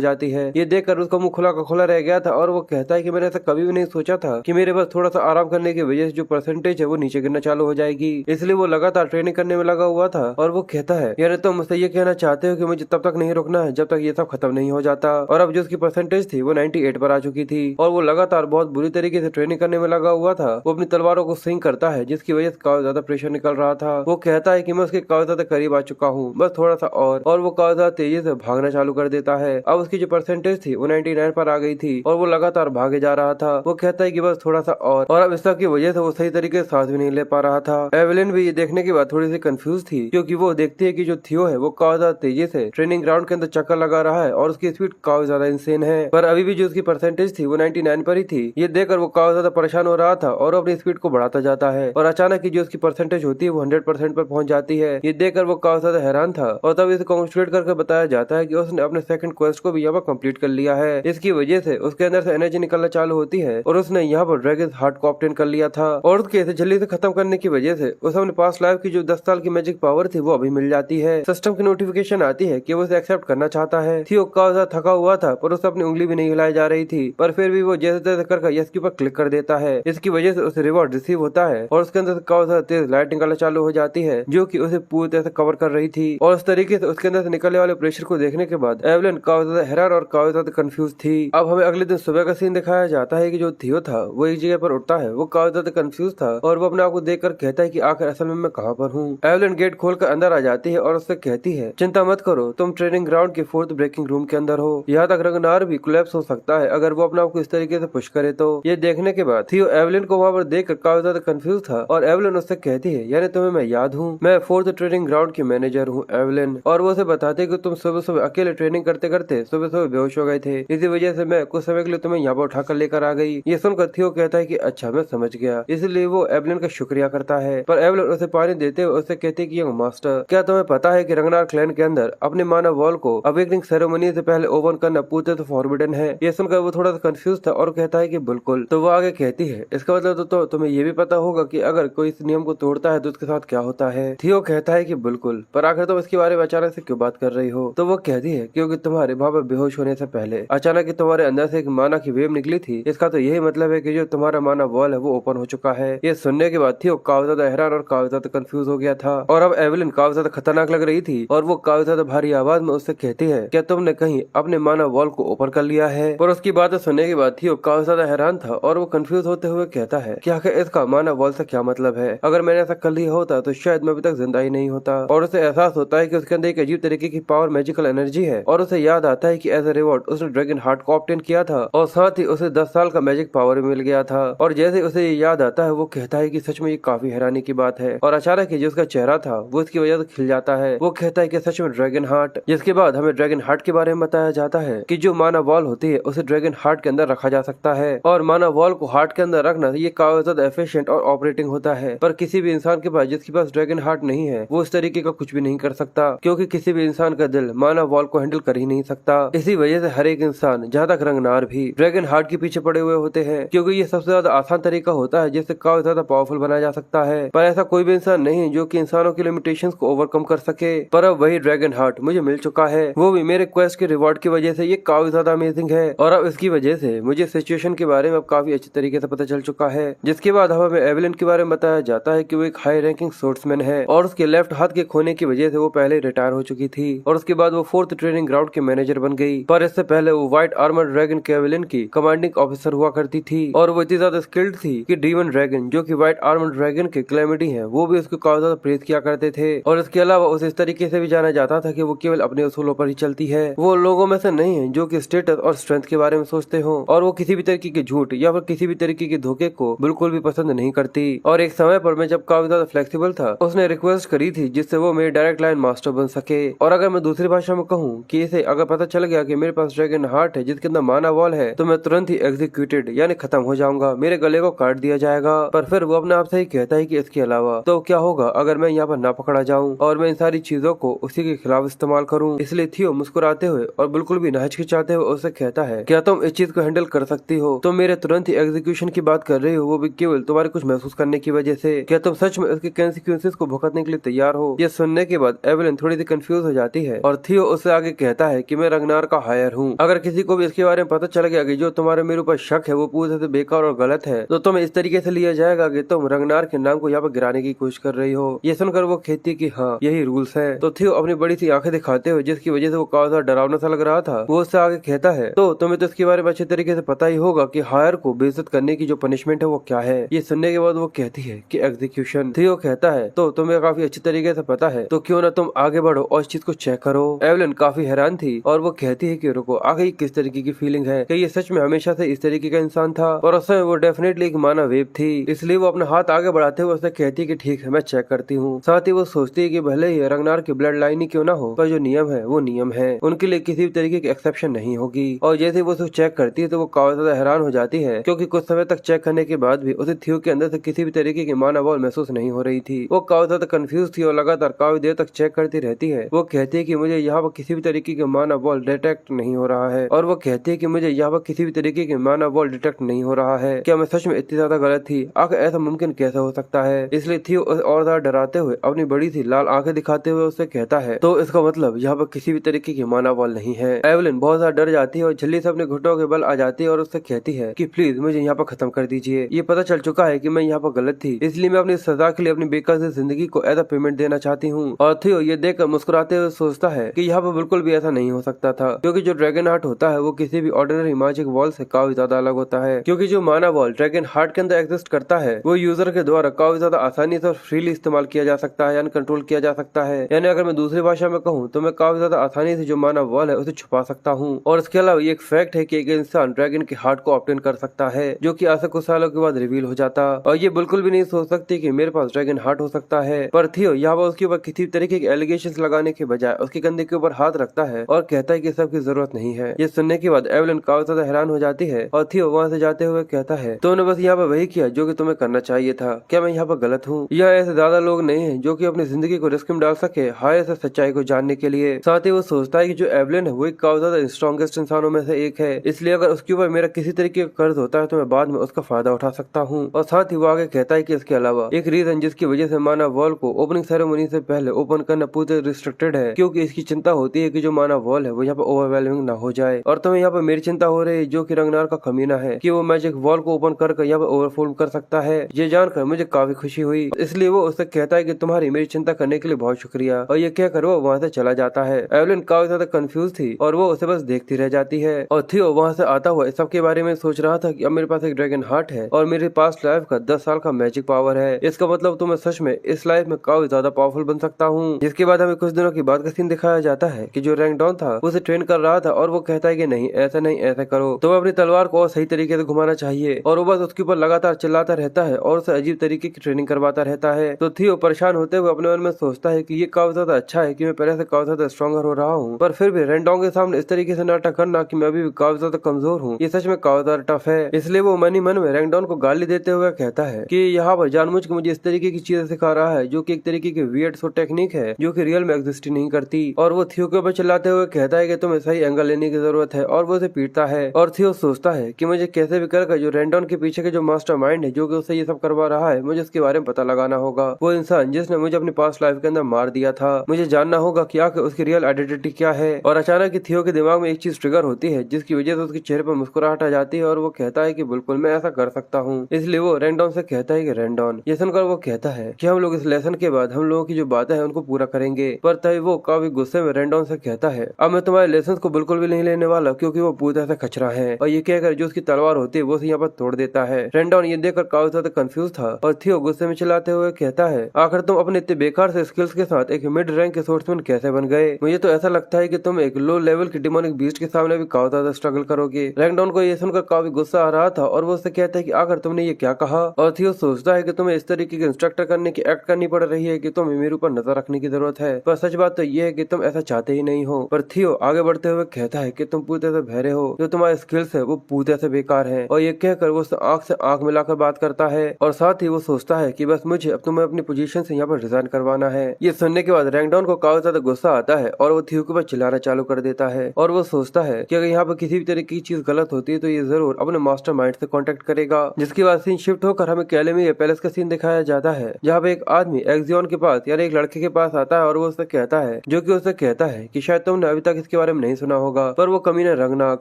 जाती है। ये देखकर उसका मुंह खुला का खुला रह गया था और वो कहता है कि मैंने ऐसा कभी भी नहीं सोचा था कि मेरे पास थोड़ा सा आराम करने की वजह से जो परसेंटेज है वो नीचे गिरना चालू हो जाएगी, इसलिए वो लगातार ट्रेनिंग करने में लगा हुआ था। और वो कहता है यानी तुम मुझसे ये कहना चाहते हो कि मुझे तब तक नहीं रुकना है जब तक ये सब खत्म नहीं हो जाता। और अब जो उसकी परसेंटेज थी वो 98 पर आ चुकी थी और वो लगातार बहुत बुरी तरीके से ट्रेनिंग करने में लगा हुआ था। वो अपनी तलवारों को स्विंग करता है जिसकी वजह से काफी ज्यादा प्रेशर निकल रहा था। वो कहता है कि मैं उसके काफी ज्यादा करीब आ चुका हूँ, बस थोड़ा सा और वो काफी ज्यादा तेजी से भागना चालू कर देता है। अब उसकी जो परसेंटेज थी वो 99 पर आ गई थी और वो लगातार भागे जा रहा था। वो कहता है कि बस थोड़ा सा और अब इस सब की वजह से वो सही तरीके से सांस भी नहीं ले पा रहा था। एवेलिन भी ये देखने के बाद थोड़ी सी कंफ्यूज थी क्योंकि वो देखती है कि जो थियो है वो काफी ज्यादा तेजी से ट्रेनिंग ग्राउंड के अंदर चक्कर लगा रहा है और उसकी स्पीड काफी ज्यादा इंसेन है, पर अभी भी जो उसकी परसेंटेज थी वो 99 पर ही थी। ये देखकर वो काफी ज्यादा परेशान हो रहा था और अपनी स्पीड को बढ़ाता जाता है और अचानक ही जो उसकी परसेंटेज होती है वो 100% पर पहुंच जाती है। ये देखकर वो काफी ज्यादा हैरान था और तब इसे कॉन्ग्रेचुलेट करके बताया जाता है कि उसने अपने सेकंड क्वेस्ट को भी यहाँ पर कंप्लीट कर लिया है। इसकी वजह से उसके अंदर से एनर्जी निकलना चालू होती है और उसने यहाँ पर ड्रैगन हार्ट को ऑब्टेन कर लिया था। और उसके इसे जल्दी से खत्म करने की वजह से उसे अपने पास्ट लाइफ की जो 10 साल की मैजिक पावर थी वो अभी मिल जाती है। सिस्टम की नोटिफिकेशन आती है कि वो उसे एक्सेप्ट करना चाहता है। थियो काफी ज्यादा थका हुआ था पर उसे अपनी उंगली भी नहीं हिलाई जा रही थी, पर फिर भी वो जैसे तैसे कर यस के ऊपर क्लिक कर देता है। इसकी वजह से उसे रिवॉर्ड रिसीव होता है और उसके अंदर से काफी ज्यादा तेज लाइट निकलना चालू हो जाती है जो कि उसे पूरी तरह से कवर कर रही थी। और उस तरीके से उसके अंदर से निकलने वाले प्रेशर को देखने के बाद एवलिन काफी ज्यादा हैरान और काफी ज्यादा कंफ्यूज थी। अब हमें अगले दिन सुबह का सीन दिखाया जाता है कि जो थियो था वो एक जगह पर उठता है। वो काफी ज्यादा कंफ्यूज था और वो अपने आप को देखकर कहता है कि आखिर असल में मैं कहाँ पर हूँ। एवलिन गेट खोलकर अंदर आ जाती है और उससे कहती है चिंता मत करो, तुम ट्रेनिंग ग्राउंड के 4th ब्रेकिंग रूम के अंदर हो। यहाँ तक रंगनार भी कोलैप्स हो सकता है अगर वो अपने आप को इस तरीके से पुश करे तो। ये देखने के बाद थियो एवलिन को वहाँ पर देखकर काफी ज्यादा कंफ्यूज था और एवलिन उससे कहती है यानी तुम्हें मैं याद हूँ, मैं 4th ट्रेनिंग ग्राउंड की मैनेजर हूँ एवलिन। और वो उसे बताते कि तुम सुबह सुबह अकेले ट्रेनिंग करते करते सुबह सुबह बेहोश हो गए थे, इसी वजह से मैं कुछ समय के लिए तुम्हें यहाँ पर उठाकर लेकर आ गई। ये सुनकर थियो कहता है कि अच्छा मैं समझ गया, इसलिए वो एवलिन का शुक्रिया करता है। पर एवलिन उसे पानी देते हुए उससे कहती है कि यंग मास्टर, क्या तुम्हें पता है कि रंगनार क्लैन के अंदर अपने मानव वॉल को अवेकनिंग सेरेमनी से पहले ओपन करना पूरी तरह फॉरबिडन है। ये सुनकर वो थोड़ा सा कंफ्यूज था और कहता है कि बिल्कुल। तो वो आगे कहती है इसका मतलब तो तुम्हें ये भी पता होगा कि अगर कोई इस नियम को तोड़ता है तो उसके साथ क्या होता है। थियो कहता है कि बिल्कुल, पर आखिर तुम इसके बारे में अचानक से क्यों बात कर रही हो। तो वो कहती है क्योंकि तुम्हारे वहाँ पर बेहोश होने से पहले अचानक ही तुम्हारे अंदर से एक माना की वेव निकली थी, इसका तो यही मतलब है कि जो तुम्हारा माना वॉल है वो ओपन हो चुका है। ये सुनने के बाद थियो काफी ज्यादा हैरान और काफी ज्यादा कंफ्यूज हो गया था और अब एवलिन काफी ज्यादा खतरनाक लग रही थी और वो काफी ज्यादा भारी आवाज में उससे कहती है क्या तुमने कहीं अपने माना वॉल को ओपन कर लिया है। पर उसकी बातें सुनने के बाद थियो काफी ज्यादा हैरान था और वो कंफ्यूज होते हुए कहता है कि आखिर इसका माना वॉल से क्या मतलब है। अगर मैंने ऐसा कर लिया होता तो शायद मैं अभी तक जिंदा ही नहीं होता। और उसे एहसास होता है कि उसके अंदर एक अजीब तरीके की पावर मैजिकल एनर्जी है और उसे याद आता है कि एज ए रिवॉर्ड उसने ड्रैगन हार्ट को ऑब्टेन किया था और साथ ही उसे 10 साल का मैजिक पावर भी मिल गया था। और जैसे उसे ये याद आता है वो कहता है कि सच में ये काफी हैरानी की बात है। और अचानक ही जो उसका चेहरा था वो इसकी वजह से खिल जाता है। वो कहता है कि सच में ड्रैगन हार्ट। जिसके बाद हमें ड्रैगन हार्ट के बारे में बताया जाता है कि जो माना वॉल होती है उसे ड्रैगन हार्ट के अंदर रखा जा सकता है और माना वॉल को हार्ट के अंदर रखना ये काफी ज्यादा एफिशिएंट और ऑपरेटिंग होता है। पर किसी भी इंसान के पास जिसके पास ड्रैगन हार्ट नहीं है वो इस तरीके का कुछ भी नहीं कर सकता, क्योंकि किसी भी इंसान का दिल माना वॉल को हैंडल कर ही नहीं सकता। इसी वजह से हर एक इंसान, जहाँ तक रंगनार भी, ड्रैगन हार्ट के पीछे पड़े हुए होते हैं, क्योंकि ये सबसे ज्यादा आसान तरीका होता है जिससे काफी ज्यादा पावरफुल बनाया जा सकता है। पर ऐसा कोई भी इंसान नहीं जो कि इंसानों की लिमिटेशंस को ओवरकम कर सके। पर अब वही ड्रैगन हार्ट मुझे मिल चुका है, वो भी मेरे क्वेस्ट के रिवॉर्ड की वजह से। ये काफी ज्यादा अमेजिंग है और अब इसकी वजह से मुझे सिचुएशन के बारे में अब काफी अच्छे तरीके से पता चल चुका है। जिसके बाद हमें एवलिन के बारे में बताया जाता है कि वो एक हाई रैंकिंग सोर्समैन है और उसके लेफ्ट हाथ के खोने की वजह से वो पहले रिटायर हो चुकी थी और उसके बाद वो 4th ट्रेनिंग ग्राउंड के मैनेजर बन गई। पर इससे पहले वो व्हाइट आर्मर ड्रैगन के एवलिन की कमांडिंग ऑफिसर हुआ करती थी और वो इतनी ज्यादा स्किल्ड थी कि डीमन ड्रैगन जो कि व्हाइट आर्मर ड्रैगन के क्लैमिडी है वो भी उसको काफी ज्यादा प्रेज किया करते थे। और इसके अलावा उसे इस तरीके से भी जाना जाता था कि वो केवल अपने उसूलों पर ही चलती है। वो लोगों में से नहीं है जो कि स्टेटस और स्ट्रेंथ के बारे में सोचते हो और वो किसी भी तरीके के झूठ या फिर किसी भी तरीके के धोखे को बिल्कुल भी पसंद नहीं करती। और एक समय पर मैं जब काफी ज्यादा फ्लेक्सिबल था उसने रिक्वेस्ट करी थी जिससे वो मेरी डायरेक्ट लाइन मास्टर बन सके। और अगर मैं दूसरी भाषा में कहूँ कि इसे अगर पता चल गया कि मेरे पास ड्रैगन हार्ट है जिसके अंदर माना वॉल है तो मैं तुरंत ही एग्जीक्यूटेड यानी खत्म हो जाऊंगा, मेरे गले को काट दिया जाएगा। पर फिर वो अपने आप से ही कहता है कि इसके अलावा तो क्या होगा अगर मैं यहाँ पर ना पकड़ा जाऊँ और मैं इन सारी चीजों को उसी के खिलाफ इस्तेमाल करूँ। इसलिए थियो मुस्कुराते हुए और बिल्कुल भी ना हिचकिचाते हुए उससे कहता है क्या तुम इस चीज को हैंडल कर सकती हो। तुम मेरे तुरंत ही एग्जीक्यूशन की बात कर रही हो, वो भी केवल तुम्हारे कुछ महसूस करने की वजह से। क्या तुम सच में उसके कंसिक्वेंसेस को भुगतने के लिए तैयार हो। ये सुनने के बाद एवलिन थोड़ी सी कंफ्यूज हो जाती है और थियो उससे आगे कहता है कि मैं रंगनार का हायर हूँ। अगर किसी को भी इसके बारे में पता चल गया कि जो तुम्हारे मेरे ऊपर शक है वो पूरी तरह बेकार और गलत है तो तुम्हें इस तरीके से लिया जाएगा कि तुम रंगनार के नाम को यहाँ पर गिराने की कोशिश कर रही हो। ये सुनकर वो कहती कि हाँ यही रूल्स है। तो थियो अपनी बड़ी सी आंखें दिखाते हुए जिसकी वजह से वो काफी ज्यादा डरावना सा लग रहा था वो उससे आगे कहता है तो तुम्हें तो इसके बारे में अच्छे तरीके से पता ही होगा कि हायर को बेइज्जत करने की जो पनिशमेंट है वो क्या है। ये सुनने के बाद वो कहती है कि एग्जीक्यूशन। थियो कहता है तो तुम्हें काफी अच्छी तरीके से पता है तो क्यों ना तुम आगे बढ़ो और इस चीज को चेक करो। एवलिन काफी हैरान थी और वो कहती है कि रुको आगे किस तरीके की फीलिंग है, कि ये सच में हमेशा से इस तरीके का इंसान था और उस समय वो डेफिनेटली एक माना वेब थी। इसलिए वो अपना हाथ आगे बढ़ाते हुए उससे कहती है कि ठीक है मैं चेक करती हूँ। साथ ही वो सोचती है कि भले ही रंगनार की ब्लड लाइन ही क्यों ना हो पर जो नियम है वो नियम है, उनके लिए किसी भी तरीके की एक्सेप्शन नहीं होगी। और जैसे वो उसे चेक करती है तो वो काफी ज्यादा हैरान हो जाती है क्योंकि कुछ समय तक चेक करने के बाद भी उसे थियो के अंदर से किसी भी तरीके की माना वॉल महसूस नहीं हो रही थी। वो काफी ज्यादा कंफ्यूज थी और लगातार काफी देर तक चेक करती रहती है। वो कहती है कि मुझे यहाँ पर किसी भी तरीके की माना वॉल डिटेक्ट नहीं हो रहा है और वो कहती है कि मुझे यहाँ पर किसी भी तरीके की माना वॉल डिटेक्ट नहीं हो रहा है। क्या मैं सच में इतनी ज्यादा गलत थी? आखिर ऐसा मुमकिन कैसे हो सकता है? इसलिए थियो और ज्यादा डराते हुए अपनी बड़ी सी लाल आंखें दिखाते हुए उससे कहता रहता है, तो इसका मतलब यहाँ पर किसी भी तरीके की मानव बल नहीं है। एवलिन बहुत ज्यादा डर जाती है और जल्दी से अपने घुटनों के बल आ जाती है और उससे कहती है कि प्लीज मुझे यहाँ पर खत्म कर दीजिए। ये पता चल चुका है कि मैं यहाँ पर गलत थी, इसलिए मैं अपनी सजा के लिए अपनी बेकार से जिंदगी को एज अ पेमेंट देना चाहती हूँ। और थियो ये देखकर मुस्कुराते हुए सोचता है कि यहाँ पर बिल्कुल भी ऐसा नहीं हो सकता था, क्योंकि जो ड्रैगन हार्ट होता है वो किसी भी ऑर्डिनरी मैजिक वॉल से काफी ज्यादा अलग होता है, क्योंकि जो माना वॉल ड्रैगन हार्ट के अंदर एग्जिस्ट करता है वो यूजर के द्वारा काफी ज्यादा आसानी से और फ्रीली इस्तेमाल किया जा सकता है, यानी कंट्रोल किया जा सकता है। यानी अगर मैं दूसरी भाषा में कहूँ तो मैं काफी ज्यादा आसानी से जो माना वॉल है उसे छुपा सकता हूँ। और इसके अलावा ये एक फैक्ट है कि एक इंसान ड्रैगन के हार्ट को ऑब्टेन कर सकता है, जो कि आज से कुछ सालों के बाद रिवील हो जाता। और ये बिल्कुल भी नहीं सोच सकती कि मेरे पास ड्रैगन हार्ट हो सकता है। पर थियो यहाँ पर उसके ऊपर किसी तरीके के एलिगेशंस लगाने के बजाय उसके कंधे के ऊपर हाथ रखता है और कहता है कि सबकी जरूरत नहीं है। ये सुनने के बाद एवलिन काफी ज्यादा हैरान हो जाती है और थियो वहाँ से जाते हुए कहता है तुमने बस यहाँ पर वही किया जो कि तुम्हें करना चाहिए था। क्या मैं यहाँ पर गलत हूँ? यह ऐसे ज्यादा लोग नहीं है जो कि अपनी जिंदगी को रिस्क में डाल सके हाय से सच्चाई को जानने के लिए। साथ ही वो सोचता है कि जो एवलिन है वो एक काफी ज्यादा स्ट्रॉन्गेस्ट इंसानों में से एक है, इसलिए अगर उसके ऊपर मेरा किसी तरीके का कर्ज होता है तो मैं बाद में उसका फायदा उठा सकता हूँ। और साथ ही वो आगे कहता है कि इसके अलावा एक रीजन जिसकी वजह से माना वॉल को ओपनिंग सेरेमनी से पहले ओपन करना पूरी रिस्ट्रिक्टेड है, क्योंकि इसकी चिंता होती है कि जो माना वॉल है वो यहाँ पर ओवरवेलमिंग ना हो जाए। और तुम्हें यहाँ पर मेरी चिंता हो रही है जो कि रंगनार का कमीना है कि वो मैजिक वॉल को ओपन कर यहाँ पर ओवरफ्लो कर सकता है। ये जानकर मुझे काफी खुशी हुई, इसलिए वो उससे कहता है कि तुम्हारी मेरी चिंता करने के लिए बहुत शुक्रिया। और ये कहकर वो वहाँ से चला जाता है। एवलिन काफी ज्यादा कंफ्यूज थी और वो उसे बस देखती रह जाती है। और थियो वहाँ से आता हुआ इस सब के बारे में सोच रहा था कि अब मेरे पास एक ड्रैगन हार्ट है और मेरे पास लाइफ का 10 साल का मैजिक पावर है। इसका मतलब तो मैं सच में इस लाइफ में काफी ज्यादा पावरफुल बन सकता हूँ। जिसके बाद हमें कुछ दिनों के बाद का सीन दिखाया जाता है कि जो रैंकडॉन था उसे ट्रेन कर रहा था और वो कहता है कि नहीं ऐसा करो, तो अपनी तलवार को और सही तरीके से घुमाना चाहिए। और वो बस उसके ऊपर लगातार चिल्लाता रहता है और उसे अजीब तरीके की ट्रेनिंग करवाता रहता है। तो थियो परेशान होते हुए अपने मन में सोचता है कि ये काफी ज्यादा अच्छा है कि मैं पहले से काफी ज्यादा स्ट्रॉन्गर हो रहा हूँ, पर फिर भी रैंकडॉन के सामने इस तरीके से नाटक करना कि मैं अभी भी काफी ज्यादा कमजोर हूँ, ये सच में काफी ज्यादा टफ है। इसलिए वो मन ही मन में रैंकडॉन को गाली देते हुए कहता है कि यहाँ पर जानबूझ के मुझे इस तरीके की चीजें सिखा रहा है जो कि एक तरीके की वियर्ड सो टेक्निक है जो कि रियल में एग्जिस्ट नहीं करती। और वो थियो के ऊपर चिल्लाते हुए कहता है कि तुम्हें सही एंगल लेने की जरूरत है और वो उसे पीटता है। और थियो सोचता है कि मुझे कैसे भी कर जो रैंकडॉन के पीछे के जो मास्टर माइंड है जो कि उसे ये सब करवा रहा है, मुझे उसके बारे में पता लगाना होगा। वो इंसान जिसने मुझे अपनी पास्ट लाइफ के अंदर मार दिया था, मुझे जानना होगा कि आखिर उसकी रियल आइडेंटिटी क्या है। और अचानक थियो के दिमाग में एक चीज ट्रिगर होती है जिसकी वजह से उसके चेहरे पर मुस्कुराहट आ जाती है और वो कहता है कि बिल्कुल मैं ऐसा कर सकता हूँ। इसलिए वो रैंकडॉन से कहता है कि रैंकडॉन, ये सुनकर वो कहता है कि हम लोग इस लेसन के बाद हम लोगों की जो बातें हैं उनको पूरा करेंगे। पर तभी वो काफी गुस्से में रैंकडॉन से कहता है अब मैं तुम्हारे लेसन को बिल्कुल भी नहीं लेने वाला, क्योंकि वो पूरी तरह से खचरा है। और ये कहकर जो उसकी तलवार होती है वो उसे यहाँ पर तोड़ देता है। रैंकडॉन ये देखकर काफी ज्यादा कंफ्यूज था और थियो गुस्से में चिल्लाते हुए कहता है आखिर तुम अपने इतने बेकार से स्किल्स के साथ एक मिड रैंक के सोर्समैन कैसे बन गए? मुझे तो ऐसा लगता है कि तुम एक लो लेवल की डिमोनिक बीस्ट के सामने भी काफी ज्यादा स्ट्रगल करोगे। रैंकडॉन को ये सुनकर काफी गुस्सा आ रहा था और वो उससे कहता है कि आखिर तुमने ये क्या कहा? और थियो सोचता है कि तुम्हें इस तरीके के इंस्ट्रक्टर करने की एक्ट करनी पड़ रही है कि तुम्हें मेरे ऊपर नजर रखने की जरूरत है, पर सच बात तो ये है कि तुम ऐसा चाहते ही नहीं हो। पर थियो आगे बढ़ते हुए कहता है कि तुम पूरी तरह से बहरे हो, जो तुम्हारे स्किल्स है वो पूरी तरह से बेकार है। और ये कहकर वो आंख से आंख मिलाकर बात करता है और साथ ही वो सोचता है कि बस मुझे अब तुम्हें अपनी पोजीशन से यहाँ पर रिजाइन करवाना है। ये सुनने के बाद रैंकडॉन को काफी ज्यादा गुस्सा आता है और वो थियो के ऊपर चिल्लाना चालू कर देता है और वो सोचता है कि अगर यहाँ पर किसी भी तरह की चीज गलत होती है तो ये जरूर अपने मास्टर माइंड से कॉन्टेक्ट करेगा। जिसके बाद सीन शिफ्ट होकर हमें कैलेमिया पैलेस का सीन दिखाया जाता है, जहाँ पे एक आदमी एक्सियन के पास यानी एक लड़के के पास आता है और वो उससे कहता है जो कि उससे कहता है कि शायद तुमने अभी तक इसके बारे में नहीं सुना होगा, पर वो कमीना रंगनाग